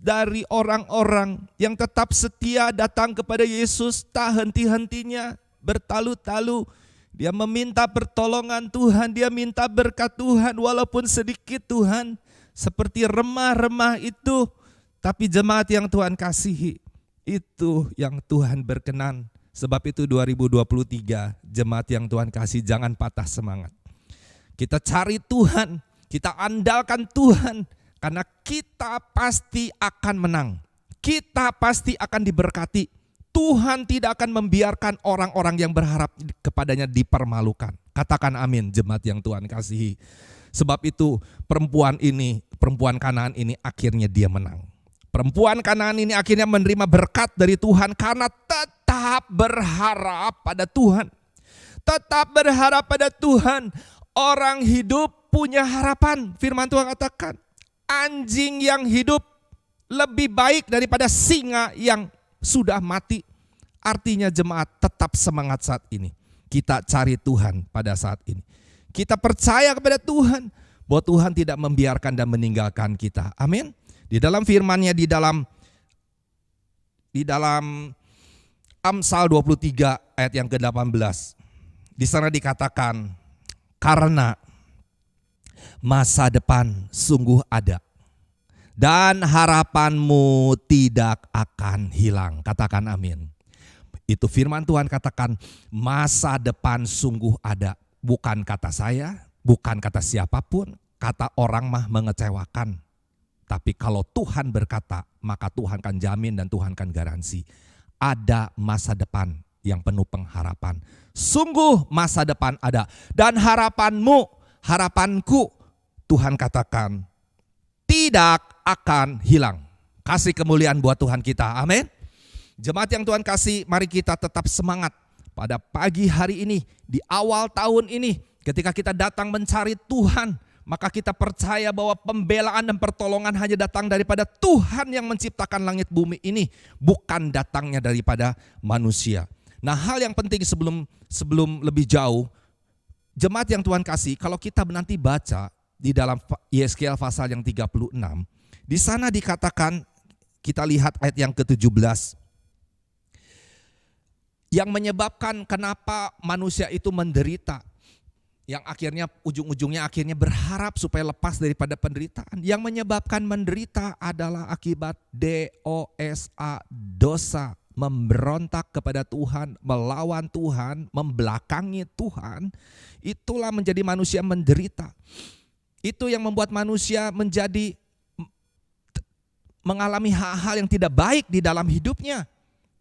dari orang-orang yang tetap setia datang kepada Yesus, tak henti-hentinya, bertalu-talu. Dia meminta pertolongan Tuhan, dia minta berkat Tuhan walaupun sedikit Tuhan. Seperti remah-remah itu, tapi jemaat yang Tuhan kasihi, itu yang Tuhan berkenan. Sebab itu 2023, jemaat yang Tuhan kasih, jangan patah semangat. Kita cari Tuhan, kita andalkan Tuhan, karena kita pasti akan menang. Kita pasti akan diberkati. Tuhan tidak akan membiarkan orang-orang yang berharap kepadanya dipermalukan. Katakan amin, jemaat yang Tuhan kasihi. Sebab itu perempuan Kanaan ini akhirnya dia menang. Perempuan Kanaan ini akhirnya menerima berkat dari Tuhan karena tetap berharap pada Tuhan. Tetap berharap pada Tuhan. Orang hidup punya harapan. Firman Tuhan katakan, anjing yang hidup lebih baik daripada singa yang sudah mati. Artinya jemaat tetap semangat saat ini. Kita cari Tuhan pada saat ini. Kita percaya kepada Tuhan bahwa Tuhan tidak membiarkan dan meninggalkan kita. Amin. Di dalam firman-Nya di dalam Amsal 23 ayat yang ke-18. Di sana dikatakan, karena masa depan sungguh ada dan harapanmu tidak akan hilang. Katakan amin. Itu firman Tuhan katakan, masa depan sungguh ada. Bukan kata saya, bukan kata siapapun, kata orang mah mengecewakan. Tapi kalau Tuhan berkata, maka Tuhan kan jamin dan Tuhan kan garansi. Ada masa depan yang penuh pengharapan. Sungguh masa depan ada. Dan harapanmu, harapanku, Tuhan katakan, tidak akan hilang. Kasih kemuliaan buat Tuhan kita, amin. Jemaat yang Tuhan kasih, mari kita tetap semangat. Pada pagi hari ini, di awal tahun ini, ketika kita datang mencari Tuhan, maka kita percaya bahwa pembelaan dan pertolongan hanya datang daripada Tuhan yang menciptakan langit bumi ini, bukan datangnya daripada manusia. Nah, hal yang penting sebelum lebih jauh, jemaat yang Tuhan kasih, kalau kita nanti baca di dalam Yeskiel pasal yang 36, di sana dikatakan, kita lihat ayat yang ke-17, yang menyebabkan kenapa manusia itu menderita, yang akhirnya ujung-ujungnya akhirnya berharap supaya lepas daripada penderitaan. Yang menyebabkan menderita adalah akibat dosa, dosa, memberontak kepada Tuhan, melawan Tuhan, membelakangi Tuhan. Itulah menjadi manusia menderita. Itu yang membuat manusia mengalami hal-hal yang tidak baik di dalam hidupnya.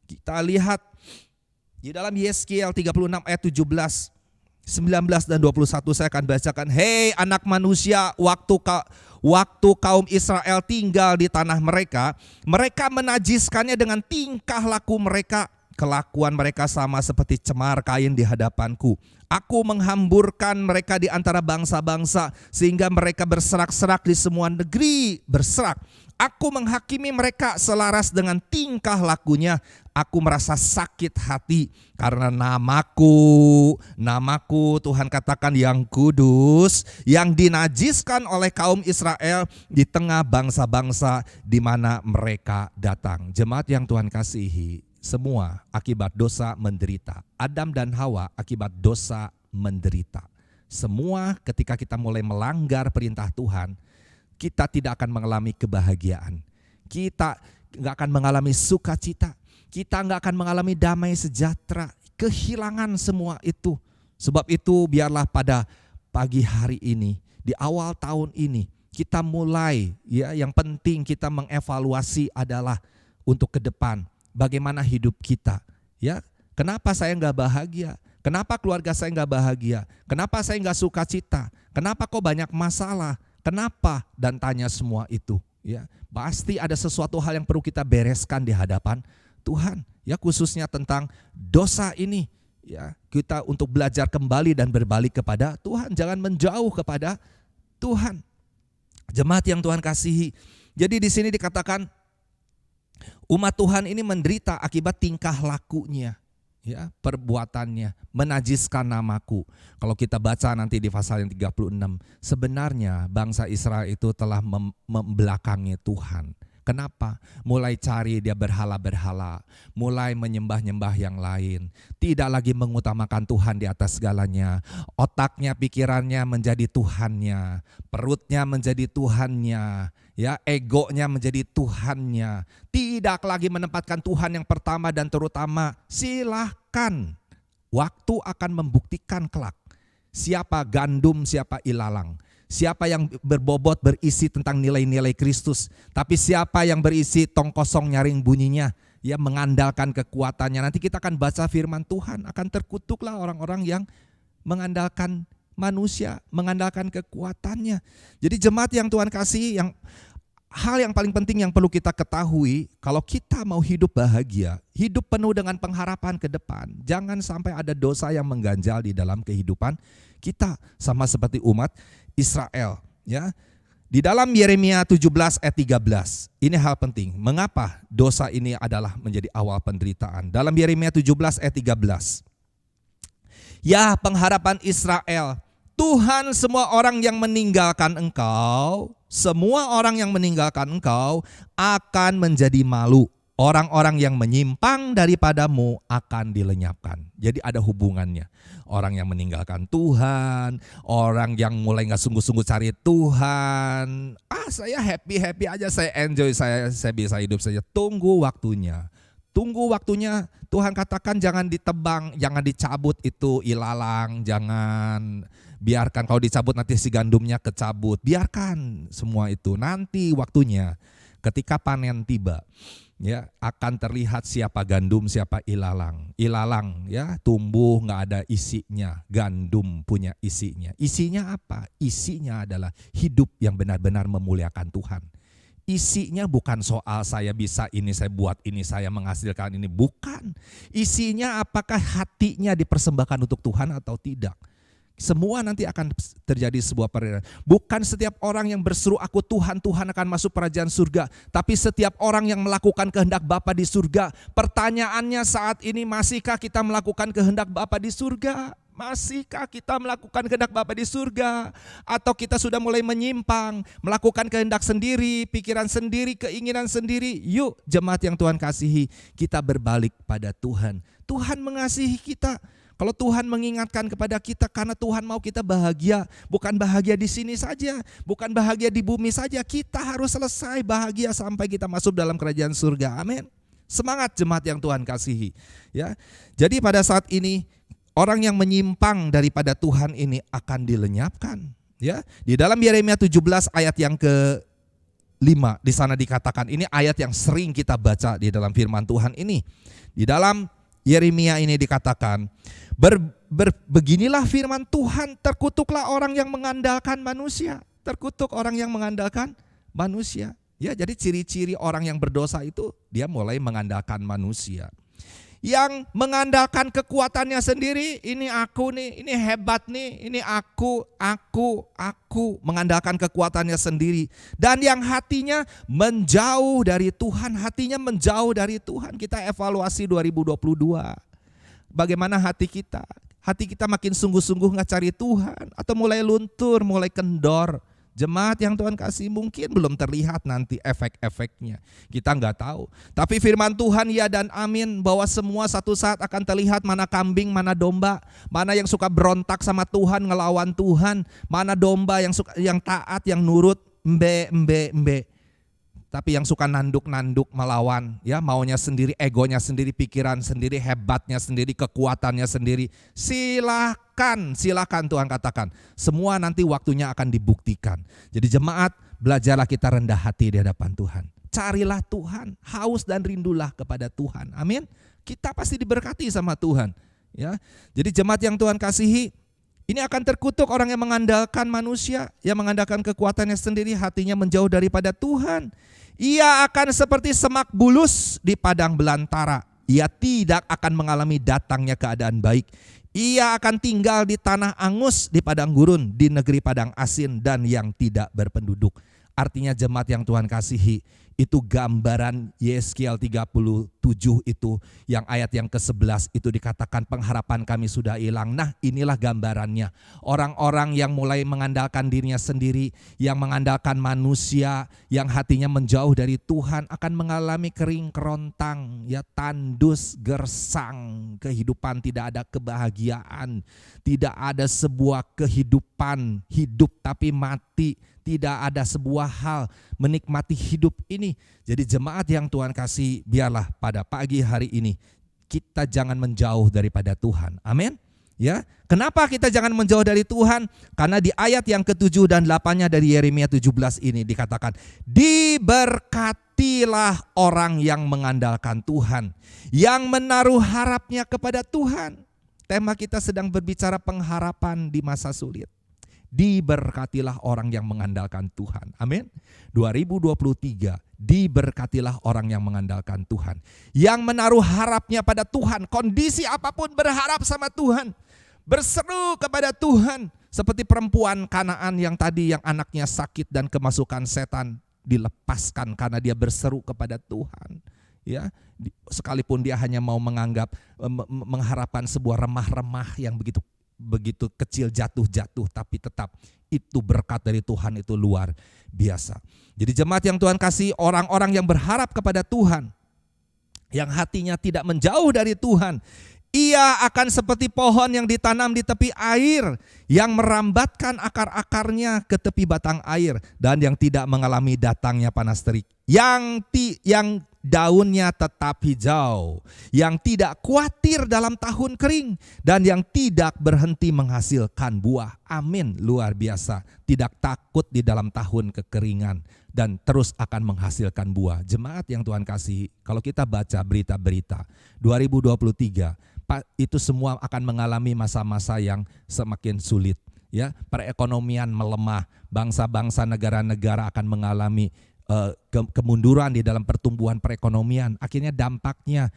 Kita lihat di dalam Yeskiel 36 ayat 17, 19 dan 21 saya akan bacakan. Hei anak manusia, waktu kaum Israel tinggal di tanah mereka, mereka menajiskannya dengan tingkah laku mereka. Kelakuan mereka sama seperti cemar kain di hadapanku. Aku menghamburkan mereka di antara bangsa-bangsa sehingga mereka berserak-serak di semua negeri berserak. Aku menghakimi mereka selaras dengan tingkah lakunya. Aku merasa sakit hati karena namaku Tuhan katakan yang kudus, yang dinajiskan oleh kaum Israel di tengah bangsa-bangsa di mana mereka datang. Jemaat yang Tuhan kasihi, semua akibat dosa menderita. Adam dan Hawa akibat dosa menderita. Semua ketika kita mulai melanggar perintah Tuhan, kita tidak akan mengalami kebahagiaan. Kita nggak akan mengalami sukacita. Kita nggak akan mengalami damai sejahtera. Kehilangan semua itu. Sebab itu biarlah pada pagi hari ini, di awal tahun ini, kita mulai, ya, yang penting kita mengevaluasi adalah untuk ke depan. Bagaimana hidup kita, ya? Kenapa saya nggak bahagia? Kenapa keluarga saya nggak bahagia? Kenapa saya nggak sukacita? Kenapa kok banyak masalah? Kenapa? Dan tanya semua itu, ya. Pasti ada sesuatu hal yang perlu kita bereskan di hadapan Tuhan, ya, khususnya tentang dosa ini, ya. Kita untuk belajar kembali dan berbalik kepada Tuhan, jangan menjauh kepada Tuhan. Jemaat yang Tuhan kasihi. Jadi di sini dikatakan umat Tuhan ini menderita akibat tingkah lakunya, ya, perbuatannya, menajiskan namaku. Kalau kita baca nanti di pasal yang 36, sebenarnya bangsa Israel itu telah membelakangi Tuhan. Kenapa? Mulai cari dia berhala-berhala, mulai menyembah-nyembah yang lain, tidak lagi mengutamakan Tuhan di atas segalanya. Otaknya, pikirannya menjadi Tuhannya, perutnya menjadi Tuhannya, ya, egonya menjadi Tuhannya. Tidak lagi menempatkan Tuhan yang pertama dan terutama. Silahkan, waktu akan membuktikan kelak. Siapa gandum, siapa ilalang. Siapa yang berbobot berisi tentang nilai-nilai Kristus. Tapi siapa yang berisi tong kosong nyaring bunyinya. Ya, mengandalkan kekuatannya. Nanti kita akan baca firman Tuhan. Akan terkutuklah orang-orang yang mengandalkan manusia, mengandalkan kekuatannya. Jadi jemaat yang Tuhan kasih, hal yang paling penting yang perlu kita ketahui, kalau kita mau hidup bahagia, hidup penuh dengan pengharapan ke depan, jangan sampai ada dosa yang mengganjal di dalam kehidupan kita, sama seperti umat Israel. Ya, di dalam Yeremia 17 ayat 13, ini hal penting. Mengapa dosa ini adalah menjadi awal penderitaan? Dalam Yeremia 17 ayat 13, ya pengharapan Israel, Tuhan, semua orang yang meninggalkan engkau, semua orang yang meninggalkan engkau akan menjadi malu. Orang-orang yang menyimpang daripadamu akan dilenyapkan. Jadi ada hubungannya. Orang yang meninggalkan Tuhan, orang yang mulai gak sungguh-sungguh cari Tuhan. Saya happy aja, saya enjoy, saya bisa hidup saja. Tunggu waktunya. Tunggu waktunya. Tuhan katakan jangan ditebang, jangan dicabut itu ilalang, jangan biarkan kalau dicabut nanti si gandumnya kecabut. Biarkan semua itu, nanti waktunya ketika panen tiba, ya akan terlihat siapa gandum, siapa ilalang. Ilalang ya tumbuh nggak ada isinya, gandum punya isinya. Isinya apa? Isinya adalah hidup yang benar-benar memuliakan Tuhan. Isinya bukan soal saya bisa ini, saya buat ini, saya menghasilkan ini. Bukan. Isinya apakah hatinya dipersembahkan untuk Tuhan atau tidak. Semua nanti akan terjadi sebuah perbedaan. Bukan setiap orang yang berseru aku Tuhan, Tuhan akan masuk kerajaan surga. Tapi setiap orang yang melakukan kehendak Bapa di surga. Pertanyaannya saat ini, masihkah kita melakukan kehendak Bapa di surga? Masihkah kita melakukan kehendak Bapa di surga? Atau kita sudah mulai menyimpang, melakukan kehendak sendiri, pikiran sendiri, keinginan sendiri? Yuk jemaat yang Tuhan kasihi, kita berbalik pada Tuhan. Tuhan mengasihi kita. Kalau Tuhan mengingatkan kepada kita karena Tuhan mau kita bahagia, bukan bahagia di sini saja, bukan bahagia di bumi saja, kita harus selesai bahagia sampai kita masuk dalam kerajaan surga. Amin. Semangat jemaat yang Tuhan kasihi. Ya. Jadi pada saat ini orang yang menyimpang daripada Tuhan ini akan dilenyapkan. Ya. Di dalam Yeremia 17 ayat yang ke-5 di sana dikatakan, ini ayat yang sering kita baca di dalam firman Tuhan ini. Di dalam Yeremia ini dikatakan, beginilah firman Tuhan, terkutuklah orang yang mengandalkan manusia. Terkutuk orang yang mengandalkan manusia. Ya, jadi ciri-ciri orang yang berdosa itu dia mulai mengandalkan manusia. Yang mengandalkan kekuatannya sendiri, ini aku nih, ini hebat nih, ini aku, mengandalkan kekuatannya sendiri. Dan yang hatinya menjauh dari Tuhan, hatinya menjauh dari Tuhan. Kita evaluasi 2022. Bagaimana hati kita? Hati kita makin sungguh-sungguh gak cari Tuhan, atau mulai luntur, mulai kendor? Jemaat yang Tuhan kasih, mungkin belum terlihat nanti efek-efeknya. Kita nggak tahu. Tapi firman Tuhan ya dan amin, bahwa semua satu saat akan terlihat mana kambing, mana domba, mana yang suka berontak sama Tuhan, ngelawan Tuhan, mana domba yang taat, yang nurut, embe. Tapi yang suka nanduk-nanduk melawan, ya maunya sendiri, egonya sendiri, pikiran sendiri, hebatnya sendiri, kekuatannya sendiri. Silakan Tuhan katakan. Semua nanti waktunya akan dibuktikan. Jadi jemaat, belajarlah kita rendah hati di hadapan Tuhan. Carilah Tuhan, haus dan rindulah kepada Tuhan. Amin. Kita pasti diberkati sama Tuhan. Ya. Jadi jemaat yang Tuhan kasihi, ini akan terkutuk orang yang mengandalkan manusia, yang mengandalkan kekuatannya sendiri, hatinya menjauh daripada Tuhan. Ia akan seperti semak bulus di padang belantara. Ia tidak akan mengalami datangnya keadaan baik. Ia akan tinggal di tanah angus, di padang gurun, di negeri padang asin dan yang tidak berpenduduk. Artinya jemaat yang Tuhan kasihi, itu gambaran Yeskiel 37 itu, yang ayat yang ke-11 itu dikatakan pengharapan kami sudah hilang. Nah inilah gambarannya. Orang-orang yang mulai mengandalkan dirinya sendiri, yang mengandalkan manusia, yang hatinya menjauh dari Tuhan akan mengalami kering kerontang, ya tandus, gersang, kehidupan tidak ada kebahagiaan, tidak ada sebuah kehidupan, hidup tapi mati. Tidak ada sebuah hal menikmati hidup ini. Jadi jemaat yang Tuhan kasih, biarlah pada pagi hari ini kita jangan menjauh daripada Tuhan. Amin. Ya, kenapa kita jangan menjauh dari Tuhan? Karena di ayat yang ke-7 dan 8-nya dari Yeremia 17 ini dikatakan, diberkatilah orang yang mengandalkan Tuhan, yang menaruh harapnya kepada Tuhan. Tema kita sedang berbicara pengharapan di masa sulit. Diberkatilah orang yang mengandalkan Tuhan. Amin. 2023, diberkatilah orang yang mengandalkan Tuhan, yang menaruh harapnya pada Tuhan. Kondisi apapun berharap sama Tuhan, berseru kepada Tuhan. Seperti perempuan Kanaan yang tadi yang anaknya sakit dan kemasukan setan, dilepaskan karena dia berseru kepada Tuhan. Ya, sekalipun dia hanya mau mengharapkan sebuah remah-remah yang begitu kecil jatuh-jatuh, tapi tetap itu berkat dari Tuhan, itu luar biasa. Jadi jemaat yang Tuhan kasih, orang-orang yang berharap kepada Tuhan, yang hatinya tidak menjauh dari Tuhan, ia akan seperti pohon yang ditanam di tepi air, yang merambatkan akar-akarnya ke tepi batang air, dan yang tidak mengalami datangnya panas terik, yang daunnya tetap hijau, yang tidak khawatir dalam tahun kering, dan yang tidak berhenti menghasilkan buah. Amin, luar biasa. Tidak takut di dalam tahun kekeringan dan terus akan menghasilkan buah. Jemaat yang Tuhan kasih, kalau kita baca berita-berita 2023, itu semua akan mengalami masa-masa yang semakin sulit. Ya, perekonomian melemah, bangsa-bangsa negara-negara akan mengalami kemunduran di dalam pertumbuhan perekonomian. Akhirnya dampaknya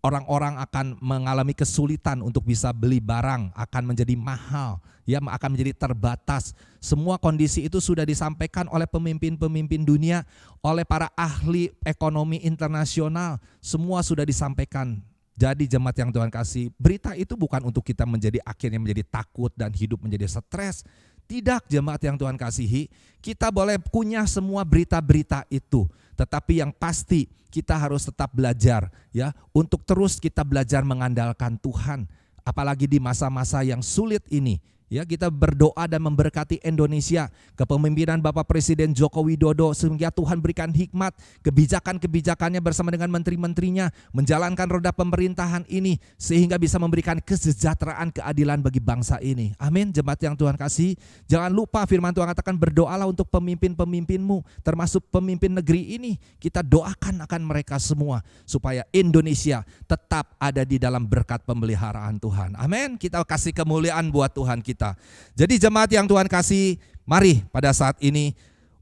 orang-orang akan mengalami kesulitan untuk bisa beli barang, akan menjadi mahal, ya, akan menjadi terbatas. Semua kondisi itu sudah disampaikan oleh pemimpin-pemimpin dunia, oleh para ahli ekonomi internasional, semua sudah disampaikan. Jadi jemaat yang Tuhan kasih, berita itu bukan untuk kita akhirnya menjadi takut dan hidup menjadi stres. Tidak, jemaat yang Tuhan kasihi, kita boleh punya semua berita-berita itu, tetapi yang pasti kita harus tetap belajar, ya, untuk terus kita belajar mengandalkan Tuhan, apalagi di masa-masa yang sulit ini. Ya, kita berdoa dan memberkati Indonesia, kepemimpinan Bapak Presiden Joko Widodo, sehingga Tuhan berikan hikmat, kebijakan-kebijakannya bersama dengan menteri-menterinya, menjalankan roda pemerintahan ini, sehingga bisa memberikan kesejahteraan, keadilan bagi bangsa ini. Amin, jemaat yang Tuhan kasih. Jangan lupa firman Tuhan katakan, berdoalah untuk pemimpin-pemimpinmu, termasuk pemimpin negeri ini. Kita doakan akan mereka semua, supaya Indonesia tetap ada di dalam berkat pemeliharaan Tuhan. Amin, kita kasih kemuliaan buat Tuhan kita. Jadi jemaat yang Tuhan kasih, mari pada saat ini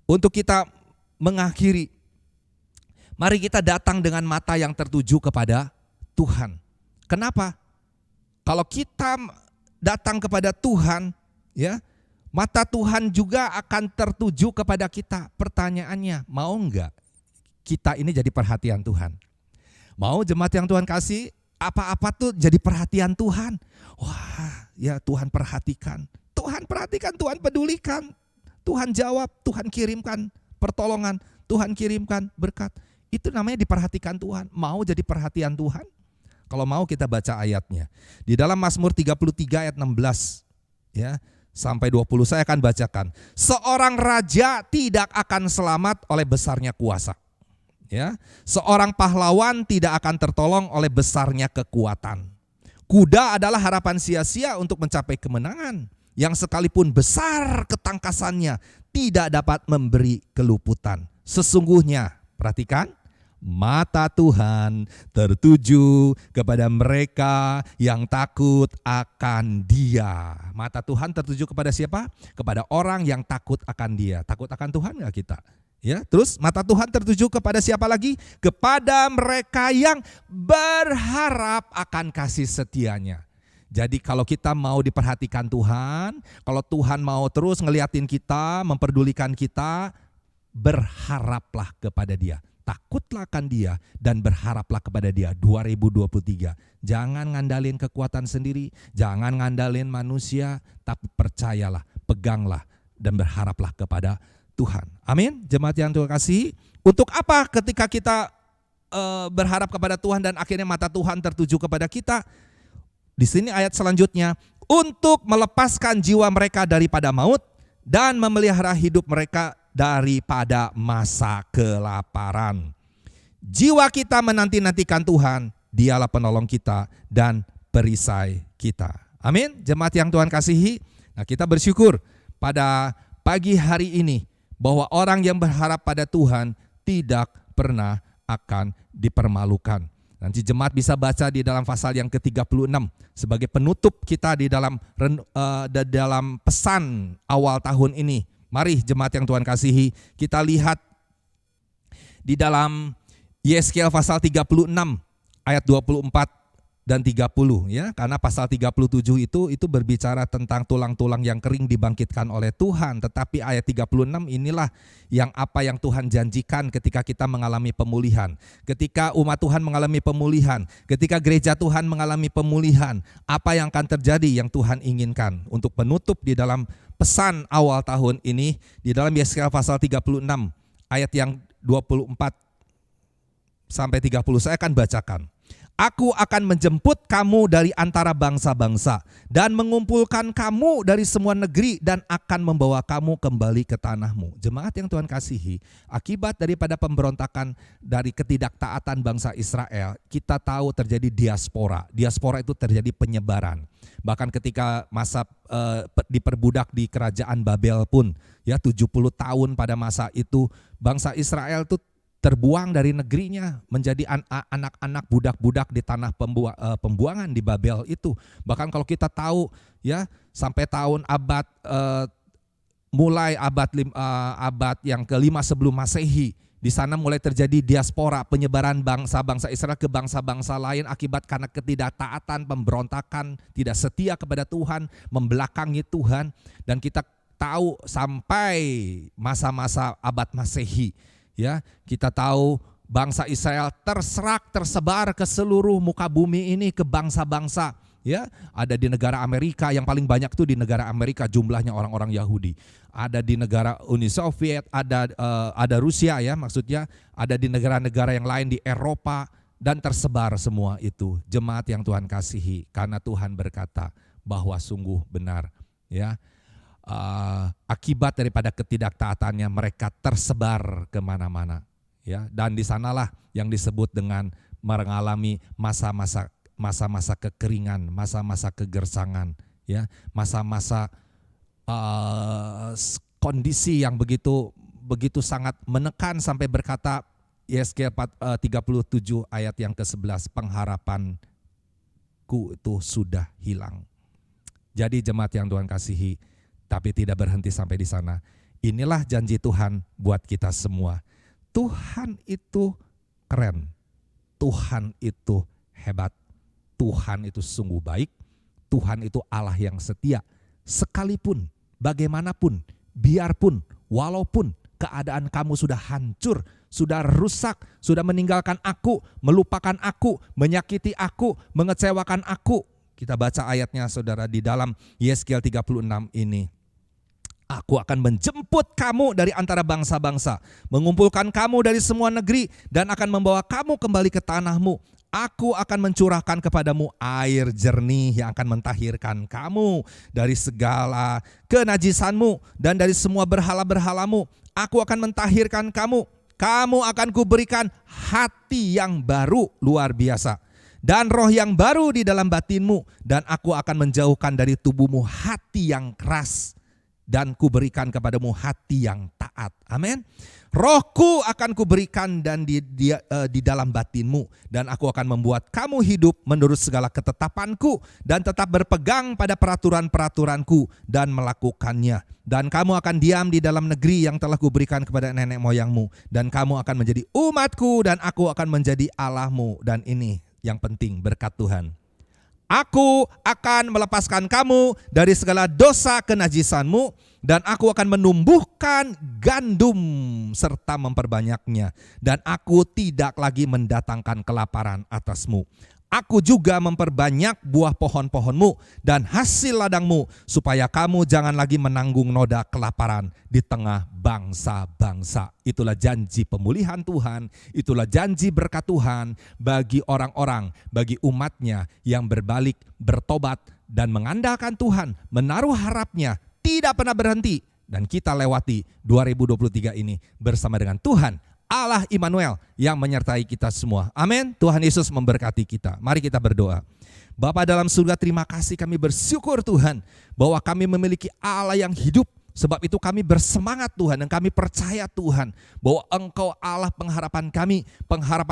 untuk kita mengakhiri, mari kita datang dengan mata yang tertuju kepada Tuhan. Kenapa? Kalau kita datang kepada Tuhan, ya, mata Tuhan juga akan tertuju kepada kita. Pertanyaannya, mau enggak kita ini jadi perhatian Tuhan? Mau jemaat yang Tuhan kasih? Apa-apa tuh jadi perhatian Tuhan. Wah, ya, Tuhan perhatikan, Tuhan pedulikan, Tuhan jawab, Tuhan kirimkan pertolongan, Tuhan kirimkan berkat. Itu namanya diperhatikan Tuhan. Mau jadi perhatian Tuhan? Kalau mau kita baca ayatnya. Di dalam Mazmur 33 ayat 16, ya, sampai 20 saya akan bacakan. Seorang raja tidak akan selamat oleh besarnya kuasa. Ya, seorang pahlawan tidak akan tertolong oleh besarnya kekuatan. Kuda adalah harapan sia-sia untuk mencapai kemenangan, yang sekalipun besar ketangkasannya tidak dapat memberi keluputan. Sesungguhnya, perhatikan, mata Tuhan tertuju kepada mereka yang takut akan Dia. Mata Tuhan tertuju kepada siapa? Kepada orang yang takut akan Dia. Takut akan Tuhan enggak kita? Ya, terus mata Tuhan tertuju kepada siapa lagi? Kepada mereka yang berharap akan kasih setianya. Jadi kalau kita mau diperhatikan Tuhan, kalau Tuhan mau terus ngeliatin kita, memperdulikan kita, berharaplah kepada Dia. Takutlah akan Dia dan berharaplah kepada Dia 2023. Jangan ngandalin kekuatan sendiri, jangan ngandalin manusia, tapi percayalah, peganglah dan berharaplah kepada Tuhan. Amin. Jemaat yang Tuhan kasih, untuk apa ketika kita berharap kepada Tuhan dan akhirnya mata Tuhan tertuju kepada kita? Di sini ayat selanjutnya, untuk melepaskan jiwa mereka daripada maut dan memelihara hidup mereka daripada masa kelaparan. Jiwa kita menanti-nantikan Tuhan, Dialah penolong kita dan perisai kita. Amin. Jemaat yang Tuhan kasihi, nah kita bersyukur pada pagi hari ini bahwa orang yang berharap pada Tuhan tidak pernah akan dipermalukan. Nanti jemaat bisa baca di dalam pasal yang ke-36 sebagai penutup kita di dalam pesan awal tahun ini. Mari jemaat yang Tuhan kasihi, kita lihat di dalam Yesaya pasal 36 ayat 24 dan 30 ya, karena pasal 37 itu berbicara tentang tulang-tulang yang kering dibangkitkan oleh Tuhan, tetapi ayat 36 inilah yang Tuhan janjikan ketika kita mengalami pemulihan. Ketika umat Tuhan mengalami pemulihan, ketika gereja Tuhan mengalami pemulihan, apa yang akan terjadi yang Tuhan inginkan. Untuk penutup di dalam pesan awal tahun ini di dalam Yesaya pasal 36 ayat yang 24 sampai 30 saya akan bacakan. Aku akan menjemput kamu dari antara bangsa-bangsa dan mengumpulkan kamu dari semua negeri dan akan membawa kamu kembali ke tanahmu. Jemaat yang Tuhan kasihi, akibat daripada pemberontakan dari ketidaktaatan bangsa Israel, kita tahu terjadi diaspora. Diaspora itu terjadi penyebaran. Bahkan ketika masa diperbudak di kerajaan Babel pun, ya 70 tahun pada masa itu, bangsa Israel itu terbuang dari negerinya menjadi anak-anak budak-budak di tanah pembuangan di Babel itu. Bahkan kalau kita tahu ya sampai tahun mulai abad yang ke-5 sebelum Masehi, di sana mulai terjadi diaspora, penyebaran bangsa-bangsa Israel ke bangsa-bangsa lain akibat karena ketidaktaatan, pemberontakan, tidak setia kepada Tuhan, membelakangi Tuhan, dan kita tahu sampai masa-masa abad Masehi. Ya, kita tahu bangsa Israel tersebar ke seluruh muka bumi ini, ke bangsa-bangsa. Ya, ada di negara Amerika, yang paling banyak tuh di negara Amerika jumlahnya orang-orang Yahudi. Ada di negara Uni Soviet, ada Rusia ya maksudnya, ada di negara-negara yang lain di Eropa, dan tersebar semua itu. Jemaat yang Tuhan kasihi, karena Tuhan berkata bahwa sungguh benar ya. Akibat daripada ketidaktaatannya mereka tersebar kemana-mana ya, dan di sanalah yang disebut dengan mengalami masa-masa kekeringan, masa-masa kegersangan ya, masa-masa kondisi yang begitu sangat menekan sampai berkata Yesaya 37 ayat yang ke-11, pengharapanku itu sudah hilang. Jadi jemaat yang Tuhan kasihi, tapi tidak berhenti sampai di sana. Inilah janji Tuhan buat kita semua. Tuhan itu keren. Tuhan itu hebat. Tuhan itu sungguh baik. Tuhan itu Allah yang setia. Sekalipun, bagaimanapun, biarpun, walaupun keadaan kamu sudah hancur, sudah rusak, sudah meninggalkan aku, melupakan aku, menyakiti aku, mengecewakan aku. Kita baca ayatnya saudara di dalam Yesaya 36 ini. Aku akan menjemput kamu dari antara bangsa-bangsa, mengumpulkan kamu dari semua negeri, dan akan membawa kamu kembali ke tanahmu. Aku akan mencurahkan kepadamu air jernih yang akan mentahirkan kamu dari segala kenajisanmu dan dari semua berhala-berhalamu. Aku akan mentahirkan kamu. Kamu akan kuberikan hati yang baru, luar biasa, dan roh yang baru di dalam batinmu, dan aku akan menjauhkan dari tubuhmu hati yang keras, dan kuberikan kepadamu hati yang taat. Amin. Rohku akan kuberikan dan di dalam batinmu, dan aku akan membuat kamu hidup menurut segala ketetapanku dan tetap berpegang pada peraturan-peraturanku dan melakukannya. Dan kamu akan diam di dalam negeri yang telah kuberikan kepada nenek moyangmu, dan kamu akan menjadi umatku dan aku akan menjadi Allahmu. Dan ini yang penting, berkat Tuhan. Aku akan melepaskan kamu dari segala dosa kenajisanmu, dan aku akan menumbuhkan gandum serta memperbanyaknya, dan aku tidak lagi mendatangkan kelaparan atasmu. Aku juga memperbanyak buah pohon-pohonmu dan hasil ladangmu, supaya kamu jangan lagi menanggung noda kelaparan di tengah bangsa-bangsa. Itulah janji pemulihan Tuhan, itulah janji berkat Tuhan bagi orang-orang, bagi umatnya yang berbalik, bertobat, dan mengandalkan Tuhan, menaruh harapnya, tidak pernah berhenti. Dan kita lewati 2023 ini bersama dengan Tuhan Allah Immanuel yang menyertai kita semua. Amin. Tuhan Yesus memberkati kita. Mari kita berdoa. Bapa dalam surga, terima kasih, kami bersyukur Tuhan bahwa kami memiliki Allah yang hidup. Sebab itu kami bersemangat Tuhan, dan kami percaya Tuhan bahwa Engkau Allah pengharapan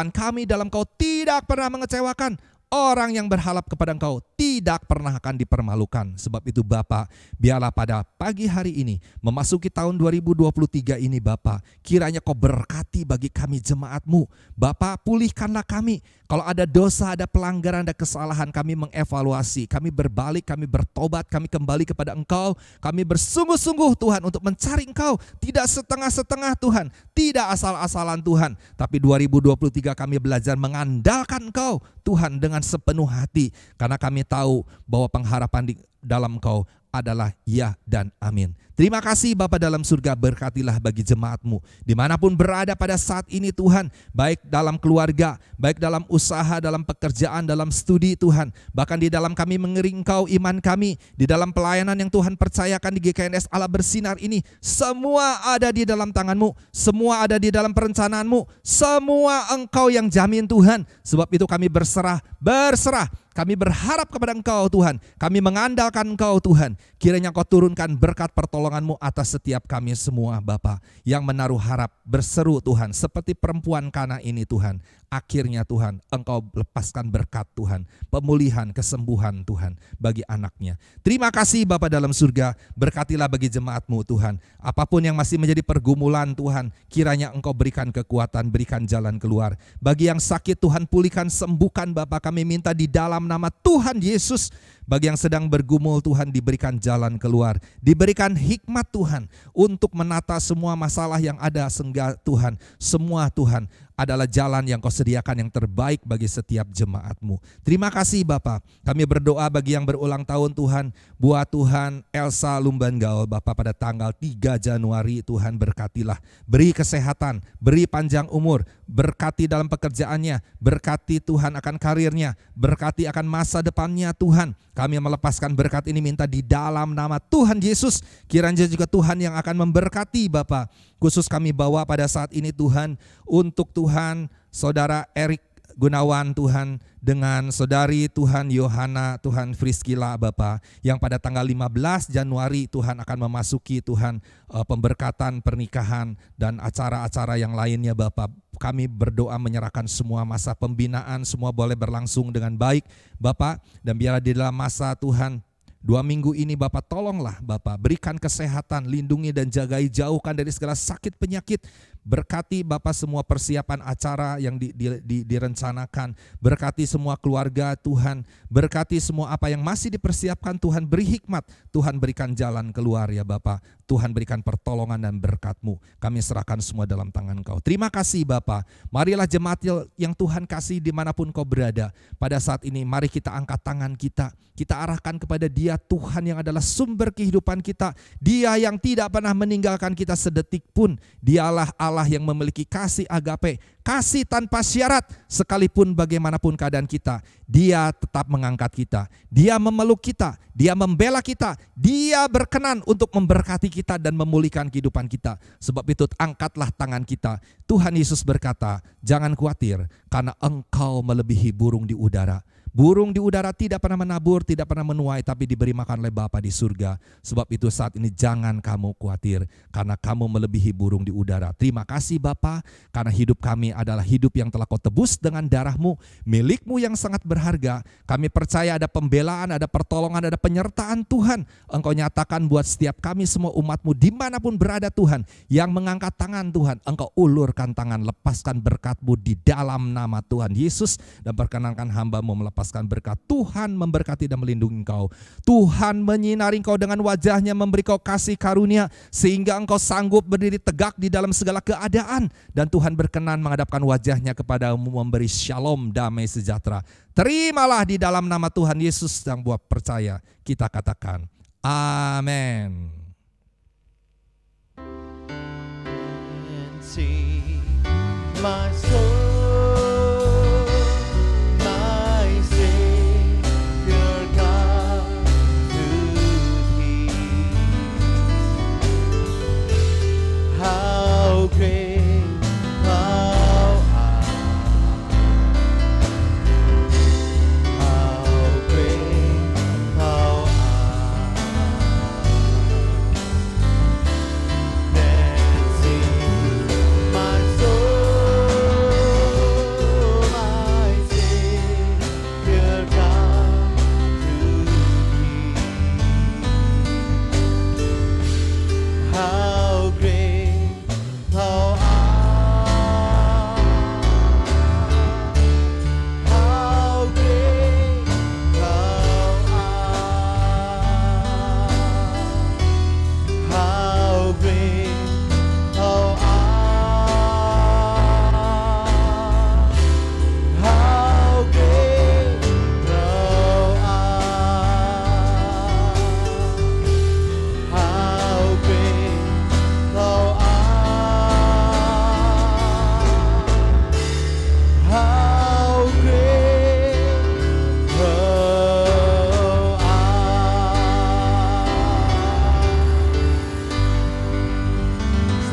kami dalam Engkau tidak pernah mengecewakan. Orang yang berharap kepada Engkau tidak pernah akan dipermalukan. Sebab itu Bapa, biarlah pada pagi hari ini memasuki tahun 2023 ini Bapa, kiranya Kau berkati bagi kami jemaat-Mu. Bapa, pulihkanlah kami. Kalau ada dosa, ada pelanggaran, ada kesalahan, kami mengevaluasi, kami berbalik, kami bertobat, kami kembali kepada Engkau. Kami bersungguh-sungguh Tuhan untuk mencari Engkau, tidak setengah-setengah Tuhan, tidak asal-asalan Tuhan. Tapi 2023 kami belajar mengandalkan Engkau Tuhan dengan sepenuh hati, karena kami tahu bahwa pengharapan di dalam Engkau adalah ya dan amin. Terima kasih Bapa dalam surga, berkatilah bagi jemaat-Mu dimanapun berada pada saat ini Tuhan, baik dalam keluarga, baik dalam usaha, dalam pekerjaan, dalam studi Tuhan, bahkan di dalam kami mengering Engkau iman kami, di dalam pelayanan yang Tuhan percayakan di GKNS Allah Bersinar ini, semua ada di dalam tangan-Mu, semua ada di dalam perencanaan-Mu, semua Engkau yang jamin Tuhan. Sebab itu kami berserah, kami berharap kepada Engkau Tuhan, kami mengandalkan Engkau Tuhan. Kiranya Engkau turunkan berkat pertolongan-Mu atas setiap kami semua Bapa, yang menaruh harap, berseru Tuhan, seperti perempuan Kana ini Tuhan. Akhirnya Tuhan, Engkau lepaskan berkat Tuhan, pemulihan, kesembuhan Tuhan bagi anaknya. Terima kasih Bapa dalam surga, berkatilah bagi jemaat-Mu Tuhan. Apapun yang masih menjadi pergumulan Tuhan, kiranya Engkau berikan kekuatan, berikan jalan keluar. Bagi yang sakit Tuhan, pulihkan, sembuhkan Bapa, kami minta di dalam nama Tuhan Yesus. Bagi yang sedang bergumul Tuhan, diberikan jalan keluar, diberikan hikmat Tuhan untuk menata semua masalah yang ada, sehingga Tuhan, semua Tuhan adalah jalan yang Kau sediakan yang terbaik bagi setiap jemaat-Mu. Terima kasih Bapa. Kami berdoa bagi yang berulang tahun Tuhan, buat Tuhan Elsa Lumban Gaul Bapa pada tanggal 3 Januari Tuhan, berkatilah, beri kesehatan, beri panjang umur, berkati dalam pekerjaannya, berkati Tuhan akan karirnya, berkati akan masa depannya Tuhan. Kami melepaskan berkat ini minta di dalam nama Tuhan Yesus. Kiranya juga Tuhan yang akan memberkati Bapa. Khusus kami bawa pada saat ini Tuhan, untuk Tuhan Saudara Erik Gunawan Tuhan, dengan Saudari Tuhan Yohana Tuhan Friskila Bapa, yang pada tanggal 15 Januari Tuhan akan memasuki Tuhan pemberkatan pernikahan dan acara-acara yang lainnya Bapa. Kami berdoa menyerahkan semua masa pembinaan, semua boleh berlangsung dengan baik Bapa, dan biarlah di dalam masa Tuhan 2 minggu ini Bapak, tolonglah Bapak, berikan kesehatan, lindungi dan jagai, jauhkan dari segala sakit penyakit. Berkati Bapak semua persiapan acara yang direncanakan, berkati semua keluarga Tuhan, berkati semua apa yang masih dipersiapkan Tuhan, beri hikmat, Tuhan berikan jalan keluar ya Bapak, Tuhan berikan pertolongan dan berkat-Mu, kami serahkan semua dalam tangan Kau. Terima kasih Bapak, marilah jemaat yang Tuhan kasih dimanapun Kau berada, pada saat ini mari kita angkat tangan kita arahkan kepada Dia Tuhan yang adalah sumber kehidupan kita, Dia yang tidak pernah meninggalkan kita sedetik pun, Dialah Allah yang memiliki kasih agape, kasih tanpa syarat, sekalipun bagaimanapun keadaan kita, Dia tetap mengangkat kita, Dia memeluk kita, Dia membela kita, Dia berkenan untuk memberkati kita dan memulihkan kehidupan kita. Sebab itu angkatlah tangan kita. Tuhan Yesus berkata, jangan khawatir karena engkau melebihi burung di udara. Burung di udara tidak pernah menabur, tidak pernah menuai, tapi diberi makan oleh Bapa di surga. Sebab itu saat ini jangan kamu khawatir, karena kamu melebihi burung di udara. Terima kasih Bapa, karena hidup kami adalah hidup yang telah Kau tebus dengan darah-Mu, milik-Mu yang sangat berharga. Kami percaya ada pembelaan, ada pertolongan, ada penyertaan Tuhan. Engkau nyatakan buat setiap kami semua umat-Mu dimanapun berada Tuhan, yang mengangkat tangan Tuhan, Engkau ulurkan tangan, lepaskan berkat-Mu di dalam nama Tuhan Yesus, dan perkenankan hamba-Mu melepaskan berkat. Tuhan memberkati dan melindungi engkau. Tuhan menyinari engkau dengan wajahnya, memberi kau kasih karunia, sehingga engkau sanggup berdiri tegak di dalam segala keadaan. Dan Tuhan berkenan menghadapkan wajahnya kepadamu, memberi shalom, damai sejahtera. Terimalah di dalam nama Tuhan Yesus yang buat percaya. Kita katakan, amin. My soul. How great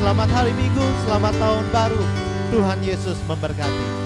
Selamat hari Minggu, selamat tahun baru. Tuhan Yesus memberkati.